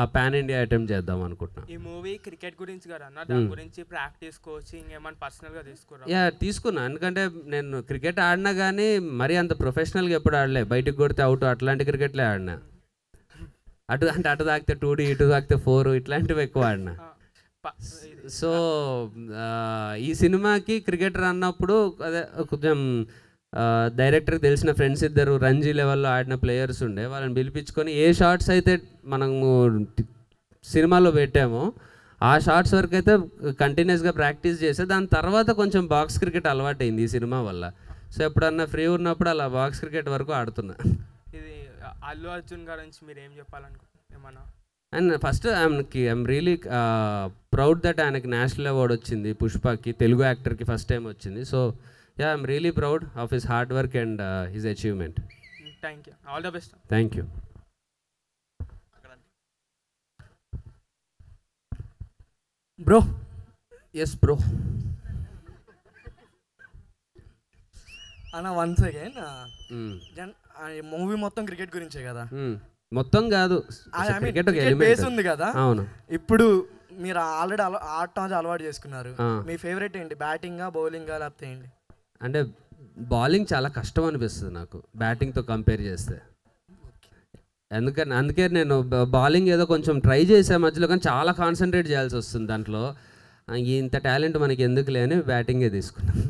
ఆ పాన్ ఇండియా అటెంప్ట్ చేద్దాం అనుకుంటున్నాను. ఈ మూవీ క్రికెట్ గురించి కదా అన్న, దాని గురించి ప్రాక్టీస్ కోచింగ్ ఏమైనా పర్సనల్గా తీసుకురా? యా తీసుకున్నా. ఎందుకంటే నేను క్రికెట్ ఆడినా కానీ మరీ అంత ప్రొఫెషనల్గా ఎప్పుడు ఆడలే. బయటకు కొడితే అవుట్ అట్లాంటి క్రికెట్లే ఆడినా. అటు తాకితే 2D, ఇటు తాకితే 4 ఇట్లాంటివి ఎక్కువ ఆడినా. సో ఈ సినిమాకి క్రికెటర్ అన్నప్పుడు అదే కొంచెం డైరెక్టర్కి తెలిసిన ఫ్రెండ్స్ ఇద్దరు రంజీ లెవెల్లో ఆడిన ప్లేయర్స్ ఉండే, వాళ్ళని పిలిపించుకొని ఏ షార్ట్స్ అయితే మనము సినిమాలో పెట్టామో ఆ షార్ట్స్ వరకు అయితే కంటిన్యూస్గా ప్రాక్టీస్ చేస్తే దాని తర్వాత కొంచెం బాక్స్ క్రికెట్ అలవాటైంది ఈ సినిమా వల్ల. సో ఎప్పుడన్నా ఫ్రీ ఉన్నప్పుడు అలా బాక్స్ క్రికెట్ వరకు ఆడుతున్నా. ఇది అల్లు అర్జున్ గురించి మీరు ఏం చెప్పాలనుకుంటున్నారు ఏమన్నా? And first I'm really proud that ఆయనకి నేషనల్ అవార్డ్ వచ్చింది పుష్పకి, తెలుగు యాక్టర్కి ఫస్ట్ టైం వచ్చింది. So ya I'm really proud of his hard work and his achievement. Thank you, all the best. Thank you. Bro. Yes bro. అన్న once again movie మొత్తం cricket గురించే కదా? మొత్తం కాదు, క్రికెట్ బేస్ ఉంది కదా. అవును. ఇప్పుడు మీరు ఆల్రెడీ ఆడటం అలవాటు చేసుకున్నారు. మీ ఫేవరెట్ ఏంటి? బ్యాటింగా, బౌలింగా, లేకపోతే ఏంటి? అంటే బౌలింగ్ చాలా కష్టం అనిపిస్తుంది నాకు బ్యాటింగ్తో కంపేర్ చేస్తే. అందుకే నేను బౌలింగ్ ఏదో కొంచెం ట్రై చేసే మధ్యలో, కానీ చాలా కాన్సన్ట్రేట్ చేయాల్సి వస్తుంది దాంట్లో. ఇంత టాలెంట్ మనకి ఎందుకులే అని బ్యాటింగే తీసుకున్నాను.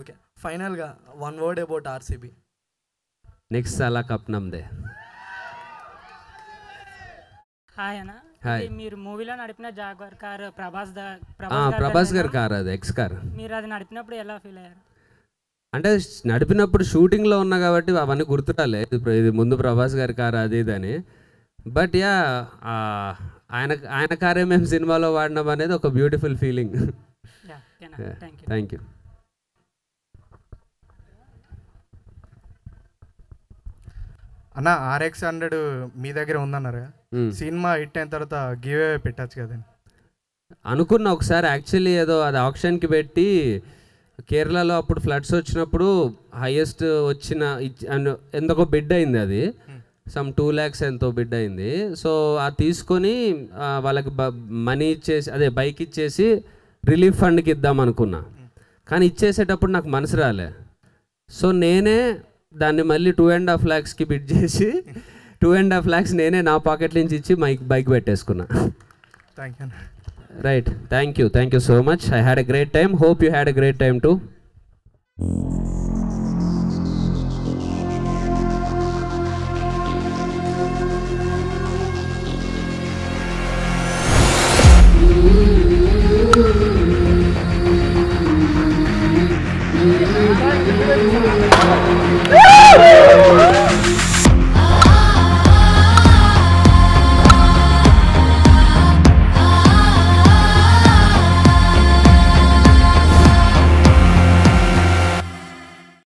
ఓకే, ఫైనల్గా 1 word అబౌట్ ఆర్సీబీ. నెక్స్ట్ సాలా కప్ నమ్దే. హాయ్ అన్న. మీరు మూవీలో నడిపిన జాగ్వార్ కార్ ప్రభాస్ గారి కార్, అది ఎక్స్ కార్. మీరు అది నడిపినప్పుడు ఎలా ఫీల్ అయ్యారు? అంటే నడిపినప్పుడు షూటింగ్లో ఉన్నా కాబట్టి అవన్నీ గుర్తురాలే, ఇది ముందు ప్రభాస్ గారి కార్ అది ఇదని. బట్ యా ఆయన కారే మేము సినిమాలో వాడినాం అనేది ఒక బ్యూటిఫుల్ ఫీలింగ్. Thank you. అన్న RX-100 మీ దగ్గర ఉందన్నారు, సినిమా హిట్ అయిన తర్వాత గివ్ అవే పెట్టచ్చు కదండి? అనుకున్నా ఒకసారి యాక్చువల్లీ, ఏదో అది ఆప్షన్కి పెట్టి కేరళలో అప్పుడు ఫ్లడ్స్ వచ్చినప్పుడు హైయెస్ట్ వచ్చిన ఎంతకో బిడ్ అయింది, అది సమ్ 2 lakhs ఎంతో బిడ్ అయింది. సో అది తీసుకొని వాళ్ళకి మనీ ఇచ్చేసి, అదే బైక్ ఇచ్చేసి రిలీఫ్ ఫండ్కి ఇద్దాం అనుకున్నా. కానీ ఇచ్చేసేటప్పుడు నాకు మనసు రాలే. సో నేనే దాన్ని మళ్ళీ 2.5 lakhsకి బిడ్ చేసి 2.5 lakhs నేనే నా పాకెట్ నుంచి ఇచ్చి బైక్ పెట్టేసుకున్నా. Thank you. Right, thank you so much. I had a great time. Hope you had a great time too.